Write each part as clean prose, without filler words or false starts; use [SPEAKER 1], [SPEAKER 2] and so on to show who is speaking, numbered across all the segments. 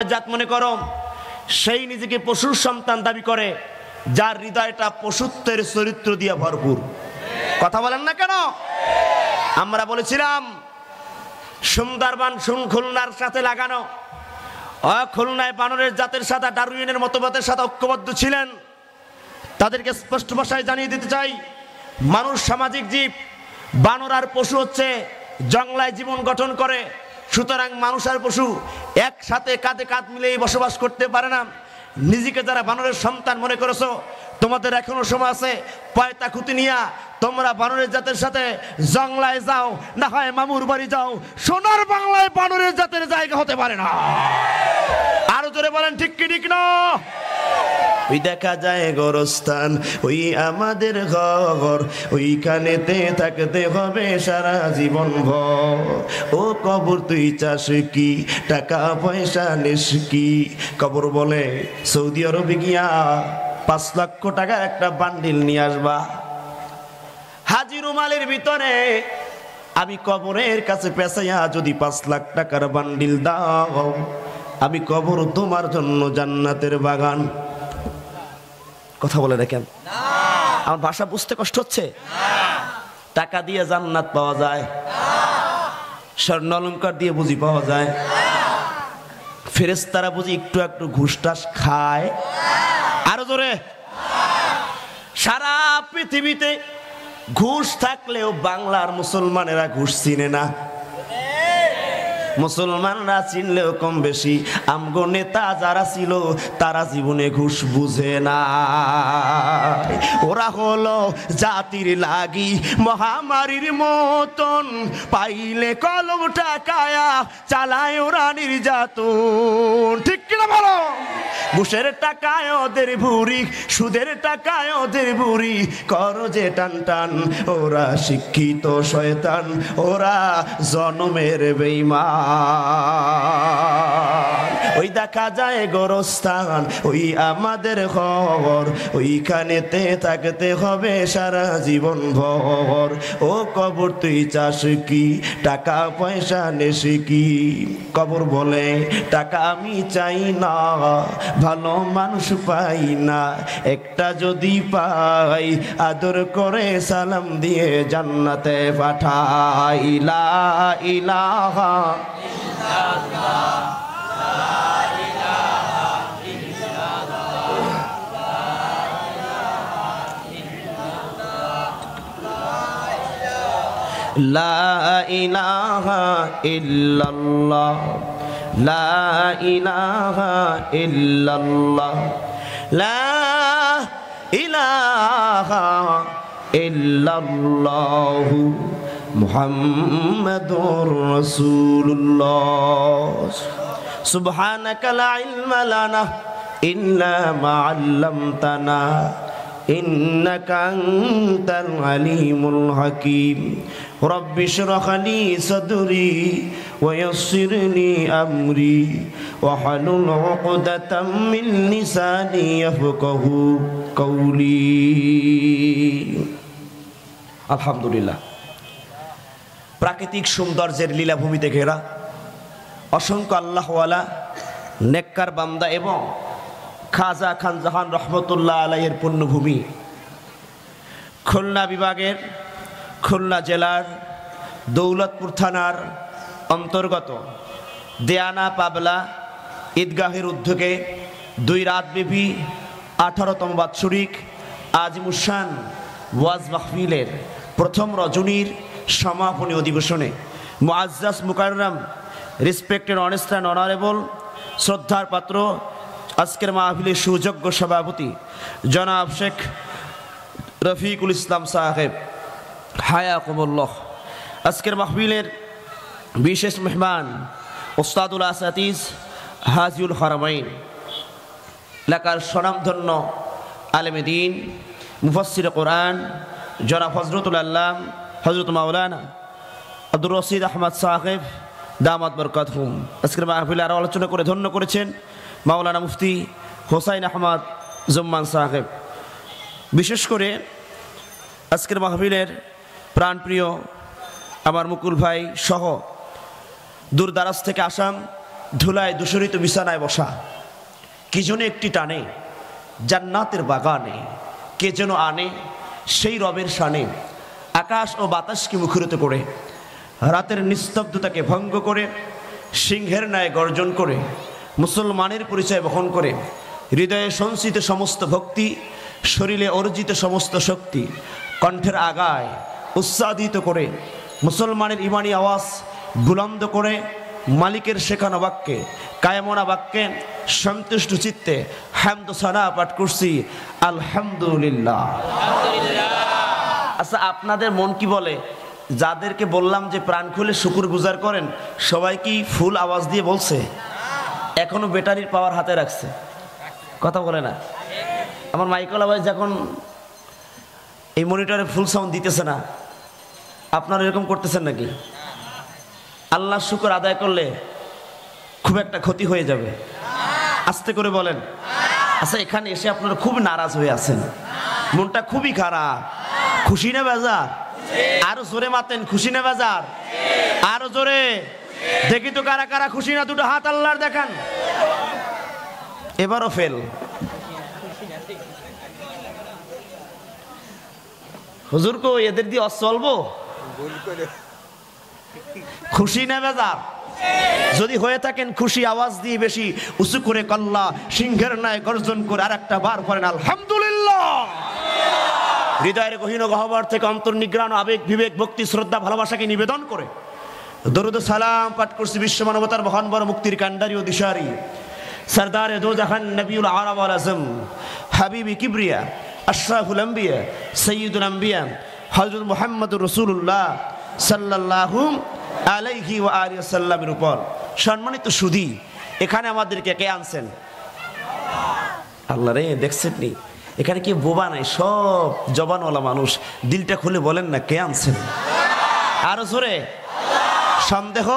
[SPEAKER 1] জাত মনে করো, সেই নিজেকে পশুর সন্তান দাবি করে যার হৃদয়টা পশুত্বের চরিত্র দিয়ে ভরপুর। কথা বলেন না কেন? আমরা বলেছিলাম সুন্দরবন খুলনার সাথে লাগানো, খুলনায় বানরের জাতের সাথে ডারউইনের মতবাদের সাথে ঐক্যবদ্ধ ছিলেন। তাদেরকে স্পষ্ট ভাষায় জানিয়ে দিতে চাই, মানুষ সামাজিক জীব, বানর আর পশু হচ্ছে জঙ্গলায় জীবন গঠন করে। সুতরাং মানুষ আর পশু একসাথে কাঁধে কাঁধ মিলেই বসবাস করতে পারে না। নিজেকে যারা বানরের সন্তান মনে করেছো, তোমাদের এখনো সময় আছে, পয়তা খুঁতি নিয়া তোমরা বানরের জাতের সাথে জঙ্গলায় যাও, না হয় মামুর বাড়ি যাও। সোনার বাংলায় বানরের জাতের জায়গা হতে পারে না। আরো জোরে বলেন ঠিক কি ঠিক না? ওই দেখা যায় গোরস্থান, ওই আমাদের ঘর, ওইখানেতে থাকতে হবে সারা জীবন ভর। ও কবর তুই চাস কি, টাকা পয়সা নিস কি? কবর বলে সৌদি আরবে গিয়া 5 লক্ষ টাকার একটা বান্ডিল নিয়ে আসবা। হাজি রুমালের ভিতরে আমি কবরের কাছে পেছাইয়া যদি 5 লাখ টাকার বান্ডিল দাও, আমি কবর তোমার জন্য জান্নাতের বাগান। কথা বলে দেখেন, আমার ভাষা বুঝতে কষ্ট হচ্ছে? টাকা দিয়ে জান্নাত পাওয়া যায়, স্বর্ণ অলংকার দিয়ে বুঝি পাওয়া যায়? ফেরেশতারা বুঝি একটু একটু ঘুষ টাস খায়? আরো জোরে। সারা পৃথিবীতে ঘুষ থাকলেও বাংলার মুসলমানেরা ঘুষ চিনে না। মুসলমানরা চিনলেও কম বেশি আমগো নেতা যারা ছিল তারা জীবনে ঘুষ বুঝে না। ওরা হলো জাতির লাগি মহামারীর মতন, পাইলে কলম টাকায়া চালায় ওরা নির্যাতন। ঠিক কিনা বলো? ঘুষের টাকায় ওদের ভুরি, সুদের টাকায় ওদের ভুরি, করো যে টান টান। ওরা শিক্ষিত শয়তান, ওরা জনমের বেঈমান। ওই দেখা যায় গোরস্থান, ওই আমাদের ঘর, ওইখানেতে থাকতে হবে সারা জীবন ভর। ও কবর তুই চাস কি, টাকা পয়সা নেস কি? কবর বলে টাকা আমি চাই না, ভালো মানুষ পাই না, একটা যদি পাই আদর করে সালাম দিয়ে জান্নাতে পাঠাই। লা ইলাহা ইল্লাল্লাহ, লা ইলাহা ইল্লাল্লাহ, লা ইলাহা ইল্লাল্লাহ, লা ইলাহা ইল্লাল্লাহ, লা ইলাহা ইল্লাল্লাহ, মুহাম্মাদুর রাসূলুল্লাহ। সুবহানাকা লা ইলমা লানা ইল্লা মা আল্লামতানা ইন্নাকা আনতাল আলিমুল হাকীম। রব্বি ইশরাহ লি সাদরি ওয়া ইয়াসসির লি আমরি ওয়াহলুল উকদাতাম মিন লিসানি ইয়াফকাহু কওলি। আলহামদুলিল্লাহ, প্রাকৃতিক সৌন্দর্যের লীলাভূমিতে ঘেরা অসংখ্য আল্লাহওয়ালা নেককার বান্দা এবং খাজা খান জাহান রহমতুল্লাহ আলাইহির পুণ্যভূমি খুলনা বিভাগের খুলনা জেলার দৌলতপুর থানার অন্তর্গত দেয়ানা পাবলা ঈদগাহের উদ্যোগে 2 রাতব্যাপী 18তম বাৎসরিক আজিমুসান ওয়াজ মাহফিলের প্রথম রজনীর সমাপনী অধিবেশনে মুআজ্জাজ মুকাররম রেসপেক্টেড অনেস্ট অ্যান্ড অনারেবল শ্রদ্ধার পাত্র আজকের মাহফিলের সুযোগ্য সভাপতি জনাব শেখ রফিকুল ইসলাম সাহেব হায়াকুমুল্লাহ, আজকের মাহফিলের বিশেষ মেহমান ওস্তাদুল আসাতিজ হাজিউল হারামাইন, এলাকার স্বনামধন্য আলেমে দ্বীন মুফাসসির কোরআন জনাব হযরতুল আল্লাম হযরত মাওলানা আব্দুর রশিদ আহমদ সাহেব দামাত বরকাতহুম। আজকের মাহফিলে আরও আলোচনা করে ধন্য করেছেন মাওলানা মুফতি হোসাইন আহমদ জুম্মান সাহেব। বিশেষ করে আজকের মাহফিলের প্রাণপ্রিয় আমার মুকুল ভাই সহ দূর দারাজ থেকে আসাম ধুলায় দূষরিত বিছানায় বসা, কি যেন একটি টানে জান্নাতের বাগানে, কে যেন আনে সেই রবের শানে। আকাশ ও বাতাসকে মুখরিত করে, রাতের নিস্তব্ধতাকে ভঙ্গ করে, সিংহের ন্যায় গর্জন করে, মুসলমানের পরিচয় বহন করে, হৃদয়ে সঞ্চিত সমস্ত ভক্তি, শরীরে অর্জিত সমস্ত শক্তি, কণ্ঠের আগায় উচ্চাদিত করে মুসলমানের ইমানি আওয়াজ বুলন্দ করে, মালিকের শেখানো বাক্যে, কায়মনা বাক্যে সন্তুষ্ট চিত্তে হামদ সানা পাঠ করছি আলহামদুলিল্লাহ। আচ্ছা, আপনাদের মন কি বলে? যাদেরকে বললাম যে প্রাণ খুলে শুকুর গুজার করেন, সবাই কি ফুল আওয়াজ দিয়ে বলছে? এখনো ব্যাটারির পাওয়ার হাতে রাখছে, কথা বলে না? আমার মাইকেল আওয়াজ যখন এই মনিটরে ফুল সাউন্ড দিতেছে না, আপনারা এরকম করতেছেন নাকি? আল্লাহ শুকর আদায় করলে খুব একটা ক্ষতি হয়ে যাবে, আস্তে করে বলেন। আচ্ছা, এখানে এসে আপনারা খুব নারাজ হয়ে আছেন, মনটা খুবই খারাপ। খুশি না বেজার? আরো জোরে মাতেন, খুশি না বেজার? আরো জোরে দেখি তো কারা কারা খুশি না, দুটো হাত আল্লাহর দেখান। এবারও ফেল। হুজুর কো এদের দিয়ে চলবো? খুশি না বেজার? যদি হয়ে থাকেন খুশি, আওয়াজ দিয়ে বেশি উঁচু করে কল্লা সিংহের ন্যায় গর্জন করে আর একটা বার করেন আলহামদুলিল্লাহ। হৃদয়ের গহীন গহ্বর থেকে অন্তর্নিগ্রাণ আবেগ বিবেক ভক্তি শ্রদ্ধা ভালোবাসাকে নিবেদন করে দরুদ সালাম পাঠ করছি বিশ্ব মানবতার মহান বড় মুক্তির কান্ডারি ও দিশারি সরদারে দো জাহান নবিউল আরব ওয়াল আজম হাবিবি কিবরিয়া আশরাফুল আম্বিয়া সৈয়দুল আম্বিয়া হযরত মুহাম্মদুর রাসূলুল্লাহ সাল্লাল্লাহু আলাইহি ওয়া আলিহি ওয়াসাল্লামের উপর। সম্মানিত সুধী, এখানে আমাদেরকে কে আনছেন? আল্লাহ রে, দেখছেন নি এখানে কি বোবা নাই, সব জবানওয়ালা মানুষ। দিলটা খুলে বলেন না, কে আনছেন? আরো জোরে। সন্দেহ?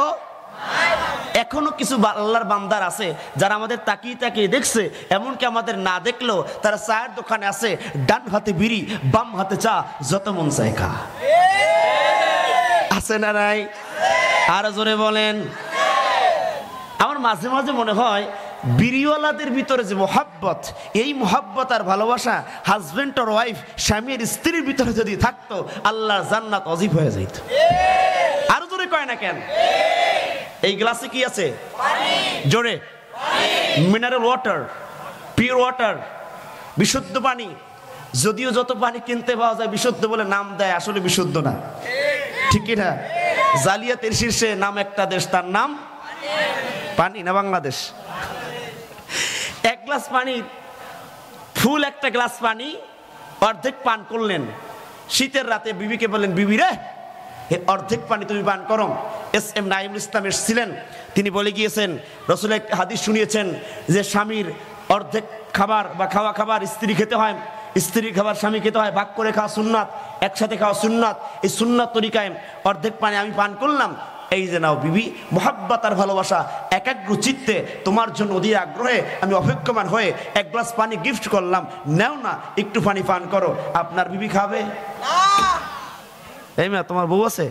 [SPEAKER 1] এখনো কিছু আল্লাহর বান্দার আছে যারা আমাদের তাকিয়ে তাকিয়ে দেখছে, এমনকি আমাদের না দেখলেও তারা চায়ের দোকানে আছে, ডান হাতে বিড়ি বাম হাতে চা, যত মন চায় খা। আছে না নাই? আরো জোরে বলেন। আমার মাঝে মাঝে মনে হয় বিড়িওয়ালাদের ভিতরে যে মোহাব্বত, এই মোহাব্বত আর ভালোবাসা হাজবেন্ড আর ওয়াইফ, স্বামী আর স্ত্রীর ভিতরে যদি থাকতো, আল্লাহর জান্নাত অজীব হয়ে যেত। আরো জোরে কয় না কেন? এই গ্লাসে কি আছে? জোরে। মিনারেল ওয়াটার, পিওর ওয়াটার, বিশুদ্ধ পানি। যদিও যত পানি কিনতে পাওয়া যায় বিশুদ্ধ বলে নাম দেয়, আসলে বিশুদ্ধ না, ঠিক কি না? জালিয়াতের শীর্ষে নাম একটা দেশ, তার নাম পানি না বাংলাদেশ। এক গ্লাস পানি, ফুল একটা গ্লাস পানি অর্ধেক পান করলেন। শীতের রাতে বিবিকে বললেন, বিবি রে, অর্ধেক পানি তুমি পান করো। এস.এম. নাঈমুল ইসলাম এসেছিলেন, তিনি বলে গিয়েছেন, রাসূল এক হাদিস শুনিয়েছেন যে স্বামীর অর্ধেক খাবার বা খাওয়া খাবার স্ত্রী খেতে হয়, স্ত্রীর খাবার স্বামী খেতে হয়, ভাগ করে খাওয়া সুন্নাত, একসাথে খাওয়া সুন্নাত। এই সুন্নাত তরিকায় অর্ধেক পানি আমি পান করলাম। এই যে নাও বিবি, মোহাব্বত আর ভালোবাসা একাগ্র চিত্তে তোমার জন্য অধীর আগ্রহে আমি অপেক্ষমান হয়ে এক গ্লাস পানি গিফট করলাম, নাও না একটু পানি পান করো। আপনার বিবি খাবে? এই মেয়ে, তোমার বউ আছে?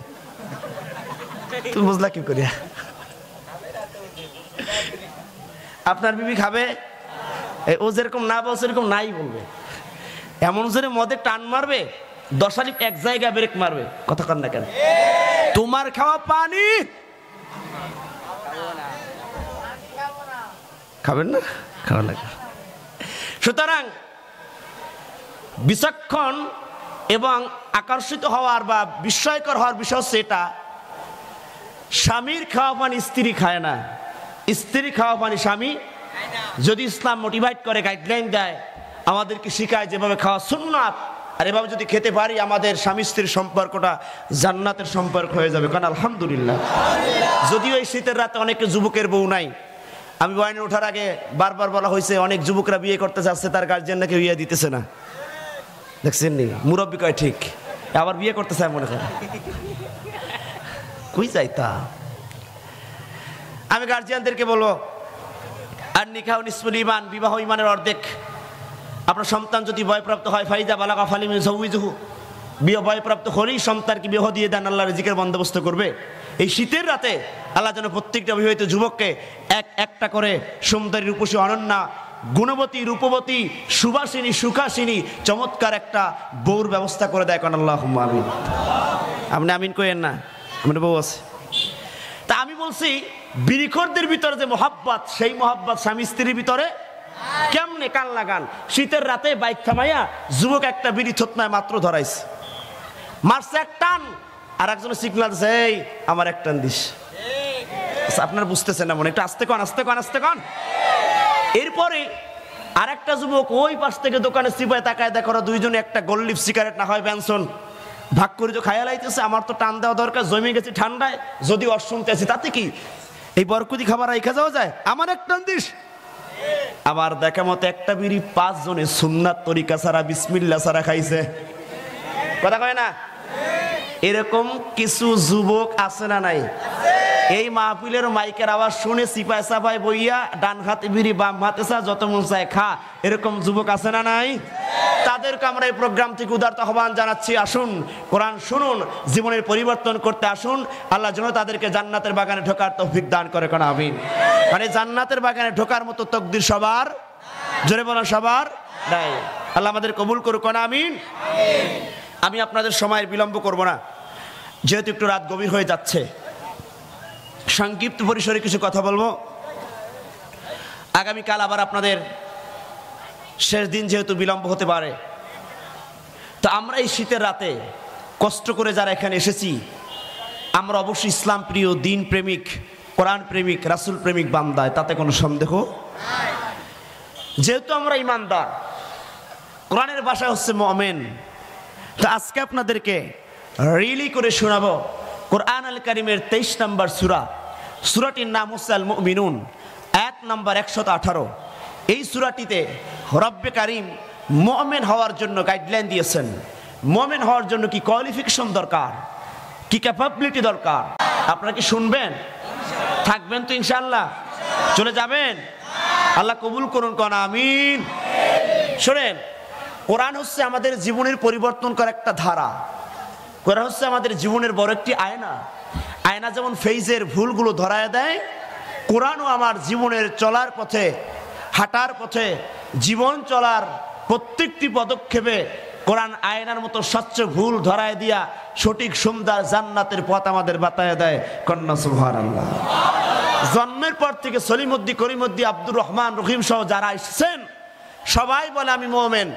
[SPEAKER 1] তুমি বুঝলা কি করিয়া? আপনার বিবি খাবে? ও যেরকম না বলছে এরকম নাই বলবে। এমন জোরে মদে টান মারবে, 10 আলিফ এক জায়গায় ব্রেক মারবে। কথা কর না কেন? তোমার খাওয়া পানি খাবেন না? খাওয়া লাগে। সুতরাং বিচক্ষণ এবং আকর্ষিত হওয়ার বা বিস্ময়কর হওয়ার বিষয় হচ্ছে এটা, স্বামীর খাওয়া পানি স্ত্রী খায় না, স্ত্রীর খাওয়া পানি স্বামী। যদি ইসলাম মোটিভেট করে, গাইডলাইন দেয়, আমাদেরকে শিখায় যেভাবে খাওয়া সুন্নাত, আর এভাবে যদি খেতে পারি আমাদের স্বামী স্ত্রীর সম্পর্কটা জান্নাতের সম্পর্ক হয়ে যাবে। কারণ আলহামদুলিল্লাহ, যদিও এই শীতের রাতে অনেকে যুবকের বউ নাই। আমি বয়ানে ওঠার আগে বারবার বলা হয়েছে অনেক যুবকরা বিয়ে করতে যাচ্ছে, তার গার্জিয়ান নাকি বিয়ে দিতেছে না। দেখছেন নি? মুরব্বী কয় ঠিক, আবার বিয়ে করতে চায় মনে করে। কই যাইতা? আমি গার্জিয়ানদেরকে বলবো, আর নিকাহ নিসফুল ঈমান, বিবাহ ঈমানের অর্ধেক। আপনার সন্তান যদি বয়প্রাপ্ত হয়, ফাইজা বালাগা ফালিমিন যাউইজুহু, বিয়ে বয়প্রাপ্ত হলেই সন্তানকে বিবাহ দিয়ে দেন, আল্লাহর রিজিকের বন্দোবস্ত করবে। এই শীতের রাতে আল্লাহ যেন প্রত্যেকটা অবিবাহিত যুবককে একটা করে সুন্দরী রূপসী অনন্যা গুণবতী রূপবতী সুবাসিনী সুখাসিনী চমৎকার একটা বউর ব্যবস্থা করে দেয়। কোন আল্লাহুম্মা আমিন। আপনি আমিন কইেন না, আমার বউ আছে। তা আমি বলছি বিড়িখোরদের ভিতরে যে মোহাব্বত, সেই মোহাব্বত স্বামী স্ত্রীর ভিতরে কেমনে? কান লাগান। শীতের রাতে বাইক থামাইয়া যুবক একটা বিড়ি থতনায় মাত্র ধরাইছে, মারছে এক টান, আর একজন সিগনাল দিছে, এই আমার এক টান দিস। আপনারা বুঝতেছেন না মনে, একটু আস্তে কন আস্তে কন আস্তে কন। এরপরে আরেকটা যুবক ওই পাশ থেকে দোকানে চিপায় তাকায় দেখো দুইজনে একটা গোল্ড সিগারেট না হয় বেনসন ভাগ করে তো খাইয়া লাইতেছে। আমার তো টান দেওয়া দরকার, জমে গেছি ঠান্ডায়, যদি অশুনতে আছি তাতে কি, এই বরকুতি খাবার রেখে যাওয়া যায়? আমার এক টান দিস। আবার দেখা মতো একটা বিড়ি 5 জনে সুন্নাত তরিকা ছাড়া বিসমিল্লাহ ছাড়া খাইছে। কথা কয় না? এরকম কিছু যুবক আছে না নাই? এই মাহফিলের মাইকের আওয়াজ শুনে সিপাই সাপাই বইয়া ডান হাতে বিড়ি বাম হাতে চা যত মন চায় খা, এরকম যুবক আছে না নাই? তাদেরকে আমরা এই প্রোগ্রাম থেকে উদারত আহ্বান জানাচ্ছি, আসুন কোরআন শুনুন, জীবনের পরিবর্তন করতে আসুন। আল্লাহ যেন তাদেরকে জান্নাতের বাগানে ঢোকার তৌফিক দান করে। কোন আমিন। মানে জান্নাতের বাগানে ঢোকার মতো তকদির সবার, জোরে বলা সবার নাই। আল্লাহ আমাদের কবুল করুক। কোন আমিন। আমি আপনাদের সময়ের বিলম্ব করব না, যেহেতু একটু রাত গভীর হয়ে যাচ্ছে। সংক্ষিপ্ত পরিসরে কিছু কথা বলবো। আগামীকাল আবার আপনাদের শেষ দিন, যেহেতু বিলম্ব হতে পারে, তো আমরা এই শীতের রাতে কষ্ট করে যারা এখানে এসেছি, আমরা অবশ্যই ইসলাম প্রিয়, দিন প্রেমিক, কোরআন প্রেমিক, রাসূল প্রেমিক বান্দায়, তাতে কোনো সন্দেহ। যেহেতু আমরা ইমানদার, কোরআনের ভাষা হচ্ছে মুমিন, তো আজকে আপনাদেরকে রিলি করে শোনাবো কোরআন আল কারীমের 23 নম্বর সূরা। সূরাটির নাম হচ্ছে আল মুমিনুন, আয়াত নাম্বার 118। এই সূরাটিতে রব্বে কারীম মুমিন হওয়ার জন্য গাইডলাইন দিয়েছেন। মুমিন হওয়ার জন্য কি কোয়ালিফিকেশন দরকার, কি ক্যাপাবিলিটি দরকার। আপনারা কি শুনবেন? থাকবেন তো ইনশাআল্লাহ? চলে যাবেন? আল্লাহ কবুল করুন। কোন আমিন। শোনেন, কোরআন হচ্ছে আমাদের জীবনের পরিবর্তন করার একটা ধারা। কোরআন হচ্ছে আমাদের জীবনের বড় একটি আয়না। আয়না যেমন ফেজের ভুলগুলো ধরায় দেয়, কোরআনও আমার জীবনের চলার পথে, হাঁটার পথে, জীবন চলার প্রত্যেকটি পদক্ষেপে কোরআন আয়নার মতো স্বচ্ছ ভুল ধরায় দিয়া সঠিক সুন্দর জান্নাতের পথ আমাদের বাতায় দেয়। কন্যা সুবহানাল্লাহ। জন্মের পর থেকে সলিমুদ্দি, করিমুদ্দি, আব্দুর রহমান, রহিম সহ যারা এসেছেন সবাই বলে আমি মুমিন।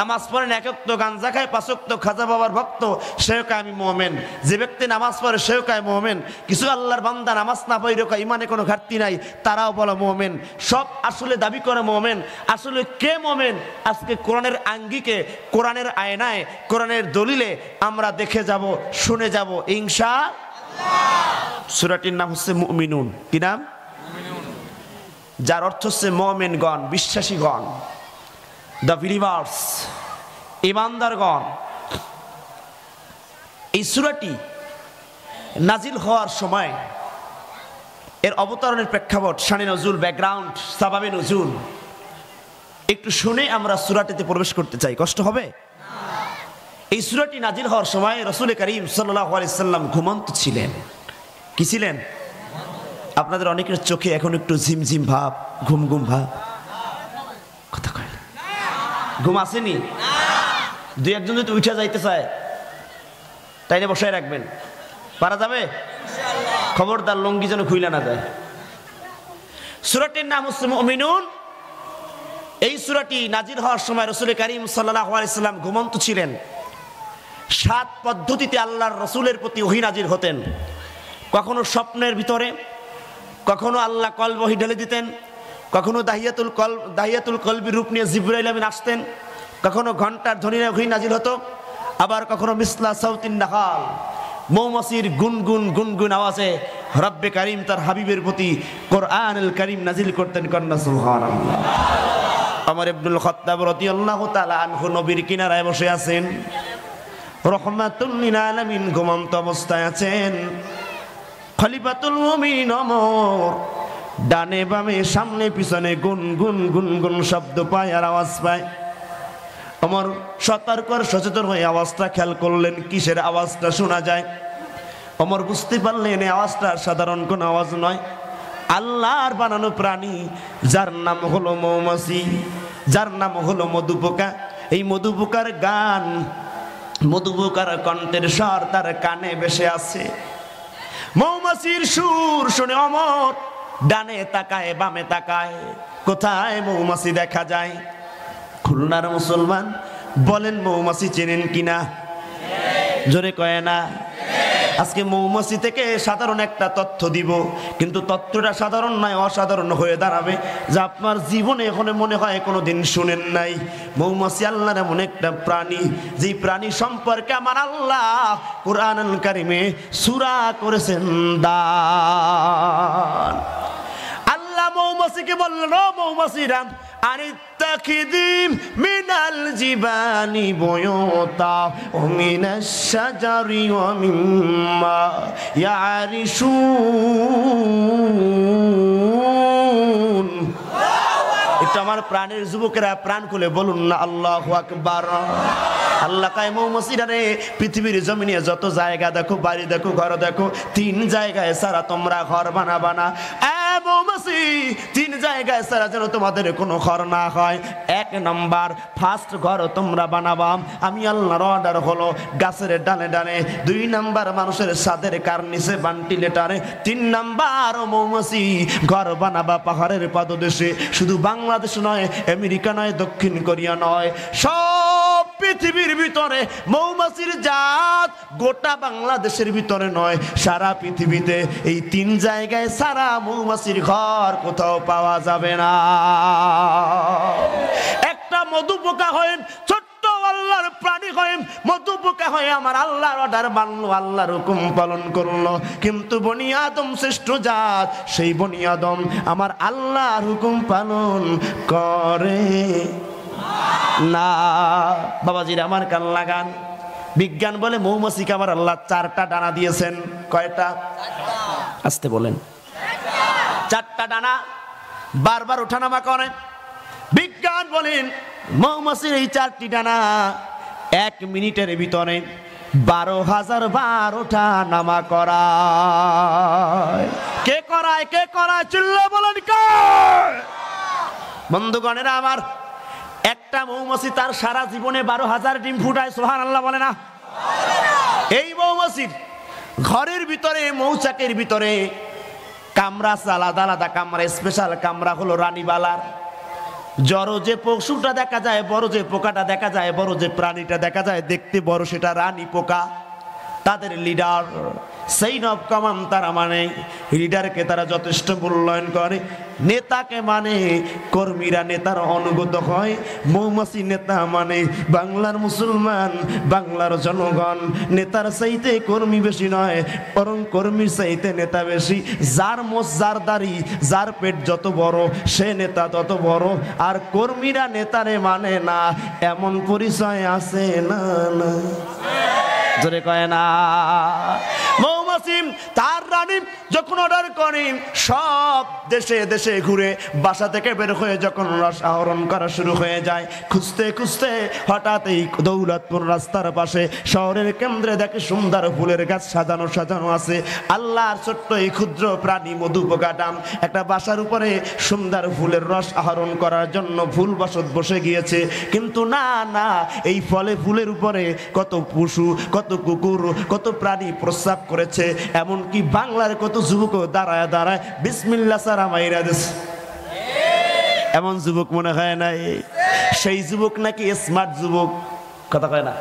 [SPEAKER 1] নামাজ পড়েন, এক ওয়াক্ত গাঞ্জা খায়, 5 ওয়াক্ত খাজা বাবার ভক্ত, সেও কয় আমি মুমিন। যে ব্যক্তি নামাজ পড়ে সেও কয় মুমিন। কিছু আল্লাহর বান্দা নামাজ না পড়ে কয় ইমানে কোনো ঘাটতি নাই, তারাও বলে মুমিন। সব আসলে দাবি করে মুমিন। আসলে কে মুমিন? আজকে কোরআনের আঙ্গিকে, কোরআনের আয়নায়, কোরআনের দলিলে আমরা দেখে যাব, শুনে যাব ইনশাআল্লাহ। সূরাটির নাম হচ্ছে মুমিনুন। কি নাম? যার অর্থ হচ্ছে মুমিনগণ, বিশ্বাসীগণ, দ্য বিলিভার্স, ইমানদারগণ। এই সূরাটি নাজিল হওয়ার সময় এর অবতরণের প্রেক্ষাপট, শানে নজুল, ব্যাকগ্রাউন্ড, সাবাবে নজুল একটু শুনে আমরা সূরাটিতে প্রবেশ করতে চাই। কষ্ট হবে? এই সূরাটি নাজিল হওয়ার সময় রাসূল করিম সাল্লাল্লাহু আলাইহি সাল্লাম ঘুমন্ত ছিলেন। কি ছিলেন? আপনাদের অনেকের চোখে এখন একটু ঝিমঝিম ভাব, ঘুম ঘুম ভাব। কথা কয় না? ঘুম আসেনি? দুই একজন যদি উঠে যাইতে চায় তাইলে বসায় রাখবেন। পারা যাবে? খবরদার লঙ্গি যেন খুইলা না যায়। সূরাটির নাম হচ্ছে মুমিনুন। এই সূরাটি নাজিল হওয়ার সময় রাসূল করিম সাল্লাল্লাহু আলাইহি সাল্লাম ঘুমন্ত ছিলেন। 7 পদ্ধতিতে আল্লাহর রাসূলের প্রতি ওহী নাজিল হতেন। কখনো স্বপ্নের ভিতরে, কখনো আল্লাহ কলব ওহী ঢেলে দিতেন, কখনো দাহিয়াতুল কলবি রূপ নিয়ে জিবরাইল আমিন আসতেন, কখনো ঘন্টার ধ্বনিতে ওহী নাজিল হতো, আবার কখনো মিসলা সাউতিন নাহাল, মৌমাছির গুনগুন গুনগুন আওয়াজে রব্বে কারীম তার হাবিবের প্রতি কোরআনুল কারীম নাজিল করতেন। কন্যা সুবহানাল্লাহ। ওমর ইবনুল খাত্তাব রাদিয়াল্লাহু তাআলা আনহু নবীর কিনারায় বসে আছেন, রাহমাতুল লিল আলামিন ঘুমন্ত অবস্থায় আছেন। খলিফাতুল মুমিনিন ওমর ডানে বামে সামনে পিছনে গুনগুন গুনগুন শব্দ পায় আর আওয়াজ পায়। ওমর সতর্ক আর সচেতন হয়ে আওয়াজটা খেয়াল করলেন, কিসের আওয়াজটা শোনা যায়। ওমর বুঝতে পারলেন এই আওয়াজটা সাধারণ কোন আওয়াজ নয়, আল্লাহর বানানো প্রাণী যার নাম হলো মৌমাছি, যার নাম হলো মধুপোকা। এই মধুপোকার গান, মধুপোকার কণ্ঠের স্বর তার কানে ভেসে আছে। মৌমাছির সুর শুনে ওমর ডানে তাকায় বামে তাকায়, কোথায় মৌমাছি দেখা যায়? খুলনার মুসলমান বলেন মৌমাছি চেনেন কিনা? জোরে কয় না। আজকে মৌমাছি থেকে সাধারণ একটা তথ্য দিব, কিন্তু তথ্যটা সাধারণ নয়, অসাধারণ হয়ে দাঁড়াবে, যা আপনার জীবনে এখনো মনে হয় কোনোদিন শুনেন নাই। মৌমাছি আল্লাহর এমন একটা প্রাণী, যেই প্রাণী সম্পর্কে আমার আল্লাহ কুরআনুল কারীমে সূরা করেছেন দান। আল্লাহ মৌমাছিকে বললেন, ও মৌমাছিরা, আনিত্তাখিদিম মিনাল জিবানি বুয়ুতা ওয়া মিনাশ শাজারি ওয়া মিম্মা ইয়ারিশুন। এটা আমার প্রাণের যুবকেরা প্রাণ খুলে বলুন না আল্লাহু আকবার। আল্লাহ কায় মৌমাছিরা রে, পৃথিবীর জমিনে যত জায়গা দেখো, বাড়ি দেখো, ঘর দেখো, 3 জায়গায় সারা তোমরা ঘর বানাবা না। মৌমাছি 3 জায়গায় সারা যেন তোমাদের কোনো ঘর না হয়। 1 নম্বর ফার্স্ট ঘর তোমরা বানাবা, আমি আল্লাহর অর্ডার হলো গাছের ডালে ডালে। 2 নম্বর মানুষের ছাদের কার্নিসে ভেন্টিলেটরে। 3 নম্বর মৌমাছি ঘর বানাবা পাহাড়ের পাদদেশে। শুধু বাংলাদেশ নয়, আমেরিকা নয়, দক্ষিণ কোরিয়া নয়, সব পৃথিবীর ভিতরে মৌমাছির জাত গোটা বাংলাদেশের ভিতরে নয়, সারা পৃথিবীতে এই 3 জায়গায় সারা মৌমাছির ঘর কোথাও পাওয়া যাবে না। একটা মধুপোকা হয়, ছোট্ট আল্লাহর প্রাণী হয়, মধুপোকা হয়, আমার আল্লাহর অর্ডার মানলো, আল্লাহর হুকুম পালন করলো। কিন্তু বনি আদম শ্রেষ্ঠ জাত, সেই বনি আদম আমার আল্লাহর হুকুম পালন করে না। বাবাজিরা আমার কান লাগান, বিজ্ঞান বলে মৌমাছিকে আমার আল্লাহ 4টা ডানা দিয়েছেন। কয়টা? আসতে বলেন। 4টা ডানা, বারবার ওঠানামা করে। বিজ্ঞান বলেন মৌমাছির এই 4টি ডানা 1 মিনিটের ভিতরে 12,000 বার ওঠা নামা করায়। কে করায়? কে করায়? চিল্লা বলেন কে? বন্ধুগণেরা আমার, একটা মৌমাছি তার সারা জীবনে 12,000 ডিম ফুটায়। সুবহানাল্লাহ বলে না? এই মৌমাছির ঘরের ভিতরে, মৌচাকের ভিতরে কামরা আছে, আলাদা আলাদা কামরা। স্পেশাল কামরা হলো রানীবালার। জড় যে পশুটা দেখা যায়, বড় যে পোকাটা দেখা যায়, বড় যে প্রাণীটা দেখা যায় দেখতে বড়, সেটা রানী পোকা। তাদের লিডার সেইন অফ কমান্ড, তারা মানে লিডারকে তারা যথেষ্ট মূল্যায়ন করে। নেতাকে মানে কর্মীরা নেতার অনুগত হয়। মৌমাছি নেতা মানে বাংলার মুসলমান, বাংলার জনগণ। নেতার চাইতে কর্মী বেশি নয়, বরং কর্মীর চাইতে নেতা বেশি। যার মোষ, যার দাড়ি, যার পেট যত বড়, সে নেতা তত বড়। আর কর্মীরা নেতারে মানে না, এমন পরিচয় আছে না? না জোরে কয় না। মৌমাছি তার রানী যখন অর্ডার করে, সব দেশে দেশে ঘুরে বাসা থেকে বের হয়ে যখন রস আহরণ করা শুরু হয়ে যায়, খুঁজতে খুঁজতে হঠাৎ এই দৌলতপুর রাস্তার পাশে শহরের কেন্দ্রে দেখে সুন্দর ফুলের গাছ সাজানো সাজানো আছে। আল্লাহর ছোট্ট এই ক্ষুদ্র প্রাণী মধুপোকাটা একটা বাসার উপরে সুন্দর ফুলের রস আহরণ করার জন্য ফুল বসত বসে গিয়েছে। কিন্তু না না, এই ফলে ফুলের উপরে কত পশু, কত কুকুর, কত প্রাণী প্রস্রাব করেছে। এমনকি বাংলার কত যুবক দাঁড়ায় দাঁড়ায় বিসমিল্লাহ সারা মাইরা দিস। এমন যুবক মনে হয় না? সেই যুবক নাকি স্মার্ট যুবক, কথা কয় না?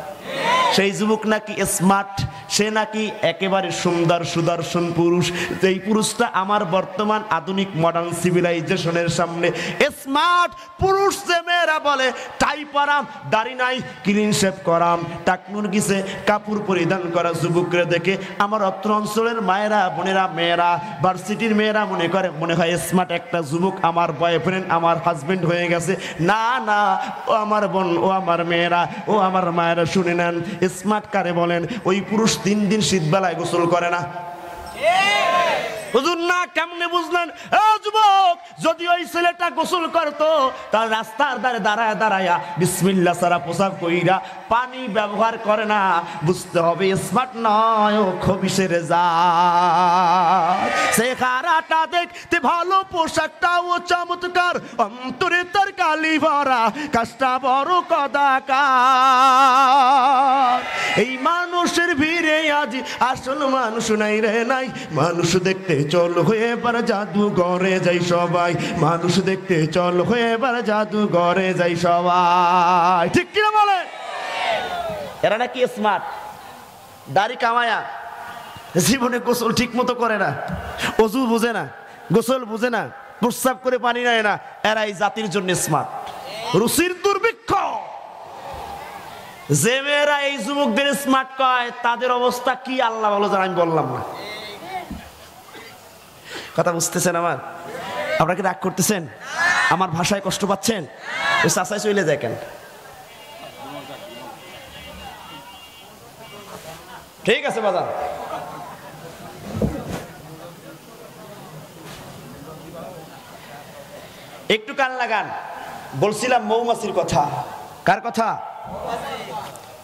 [SPEAKER 1] সেই যুবক নাকি স্মার্ট, সে নাকি একেবারে সুন্দর সুদর্শন পুরুষ। যেই পুরুষটা আমার বর্তমান আধুনিক মডার্ন সিভিলাইজেশনের সামনে স্মার্ট পুরুষ। যে মেয়েরা বলে টাই পরাম, দাড়ি নাই, ক্লিন শেভ করাম, টাকনুর গিছে কাপড় পরিধান করা যুবকরা দেখে আমার অত্র অঞ্চলের মায়েরা, বোনেরা, মেয়েরা, ভার্সিটির মেয়েরা মনে হয় স্মার্ট একটা যুবক আমার বয়ফ্রেন্ড, আমার হাজবেন্ড হয়ে গেছে। না না, ও আমার বোন, ও আমার মেয়েরা, ও আমার মায়েরা, শুনে নেন, স্মার্ট কারে বলেন? ওই পুরুষ 3 দিন শীতবেলায় গোসল করে না। হুজুর না, কেমনে বুঝলেন? ও যুবক, যদি ওই ছেলেটা গোসল করতো তার রাস্তার ধারে দাঁড়ায় দাঁড়ায়া বিসমিল্লাহ ছাড়া পোশাক কইরা পানি ব্যবহার করে না, বুঝতে হবে স্মার্ট নয়, ও খবিশের জাত। চেহারাটা দেখতে ভালো, পোশাকটাও চমৎকার, অন্তরে তার কালি ভরা, কাজটা বড় কদাকার। এই মানুষের ভিড়ে আজ আসল মানুষ নাই রে নাই, মানুষ দেখতে চল হয়ে এবার জাদুঘরে যাই সবাই, মানুষ দেখতে চল হয়ে এবার জাদুঘরে যাই সবাই, ঠিক কিনা বলে? এরা নাকি স্মার্ট, দাড়ি কামায়া জীবনে গোসল ঠিক মতো করে না, অজু বুঝে না, গোসল বুঝে না, প্রস্রাব করে পানি নেয় না, এরা এই জাতির জন্য স্মার্ট। রুচির দুর্ভিক্ষ। যে মেয়েরা এই যুবকদের স্মার্ট কয় তাদের অবস্থা কি আল্লাহ ভালো জানে, আমি বললাম না। কথা বুঝতেছেন আমার? আপনারা কি রাগ করতেছেন? আমার ভাষায় কষ্ট পাচ্ছেন? ওই চাচাই চলে যায় কেন? ঠিক আছে বাজার, একটু কান লাগান। বলছিলাম মৌমাছির কথা। কার কথা?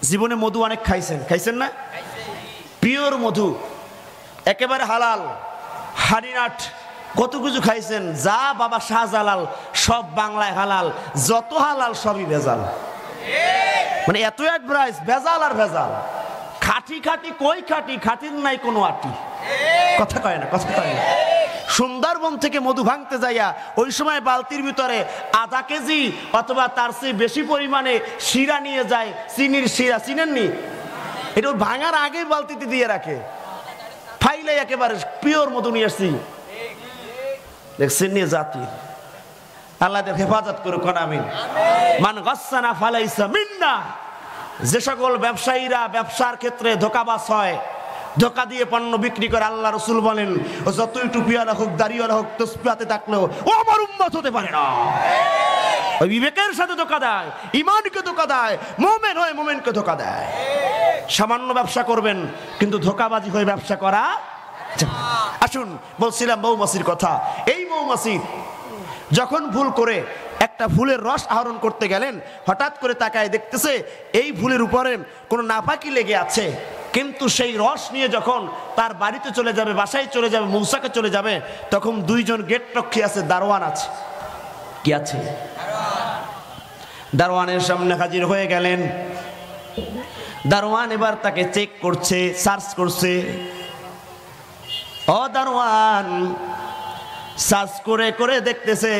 [SPEAKER 1] জীবনে মধু অনেক খাইছেন, খাইছেন না? পিওর মধু, একেবারে হালাল, হানিনাট, কত কিছু খাইছেন। যা বাবা শাহজালাল সব বাংলায় হালাল, যত হালাল সবই ভেজাল। মানে এত এক ব্রাইস, ভেজাল আর ভেজাল। খাঁটি খাঁটি কই খাঁটি, খাঁটির নাই কোনো আটি। কথা কয় না, কথা কয় না। সুন্দরবন থেকে মধু ভাঙতে যাইয়া ওই সময় বালতির ভিতরে আধা কেজি অথবা তার চেয়ে বেশি পরিমাণে শিরা নিয়ে যায়, চিনির শিরা, চিনেননি? এটা ভাঙার আগে বালতিতে দিয়ে রাখে, ফাইলে একেবারে পিওর মধু নিয়ে আসছি। দেখছেন নিয়ে জাতি, আল্লাহ হেফাজত করুক, আমিন। মান গাসসানা ফালাইসা মিন্না। যে সকল ব্যবসায়ীরা ব্যবসার ক্ষেত্রে ধোঁকাবাজ হয়, ধোঁকা দিয়ে পণ্য বিক্রি করে, আল্লাহ রসুল বলেন ও যতই টুপিওয়ালা হোক, দাড়িওয়ালা হোক, তসবিহাতে থাকলেও ও আমার উম্মত হতে পারে না। ওই বিবেকের সাথে ধোঁকা দেয়, ইমানকে ধোঁকা দেয়, মুমিন হয়ে মুমিনকে ধোঁকা দেয়। সামান্য ব্যবসা করবেন কিন্তু ধোঁকাবাজি হয়ে ব্যবসা করা। আসুন, বলছিলাম মৌমাছির কথা। এই মৌমাছি যখন ভুল করে একটা ফুলের রস আহরণ করতে গেলেন, হঠাৎ করে তাকায় দেখতেছে এই ফুলের উপরে কোনো নাপাকি লেগে আছে, কিন্তু সেই রস নিয়ে যখন তার বাড়িতে চলে যাবে, বাসায় চলে যাবে, মৌসাকে চলে যাবে, তখন দুইজন গেট রক্ষী আছে, দারোয়ান আছে। কি আছে? দারোয়ানের সামনে হাজির হয়ে গেলেন। দারোয়ান এবার তাকে চেক করছে, সার্চ করছে। ও দারোয়ান, সার্চ করে করে দেখতেছে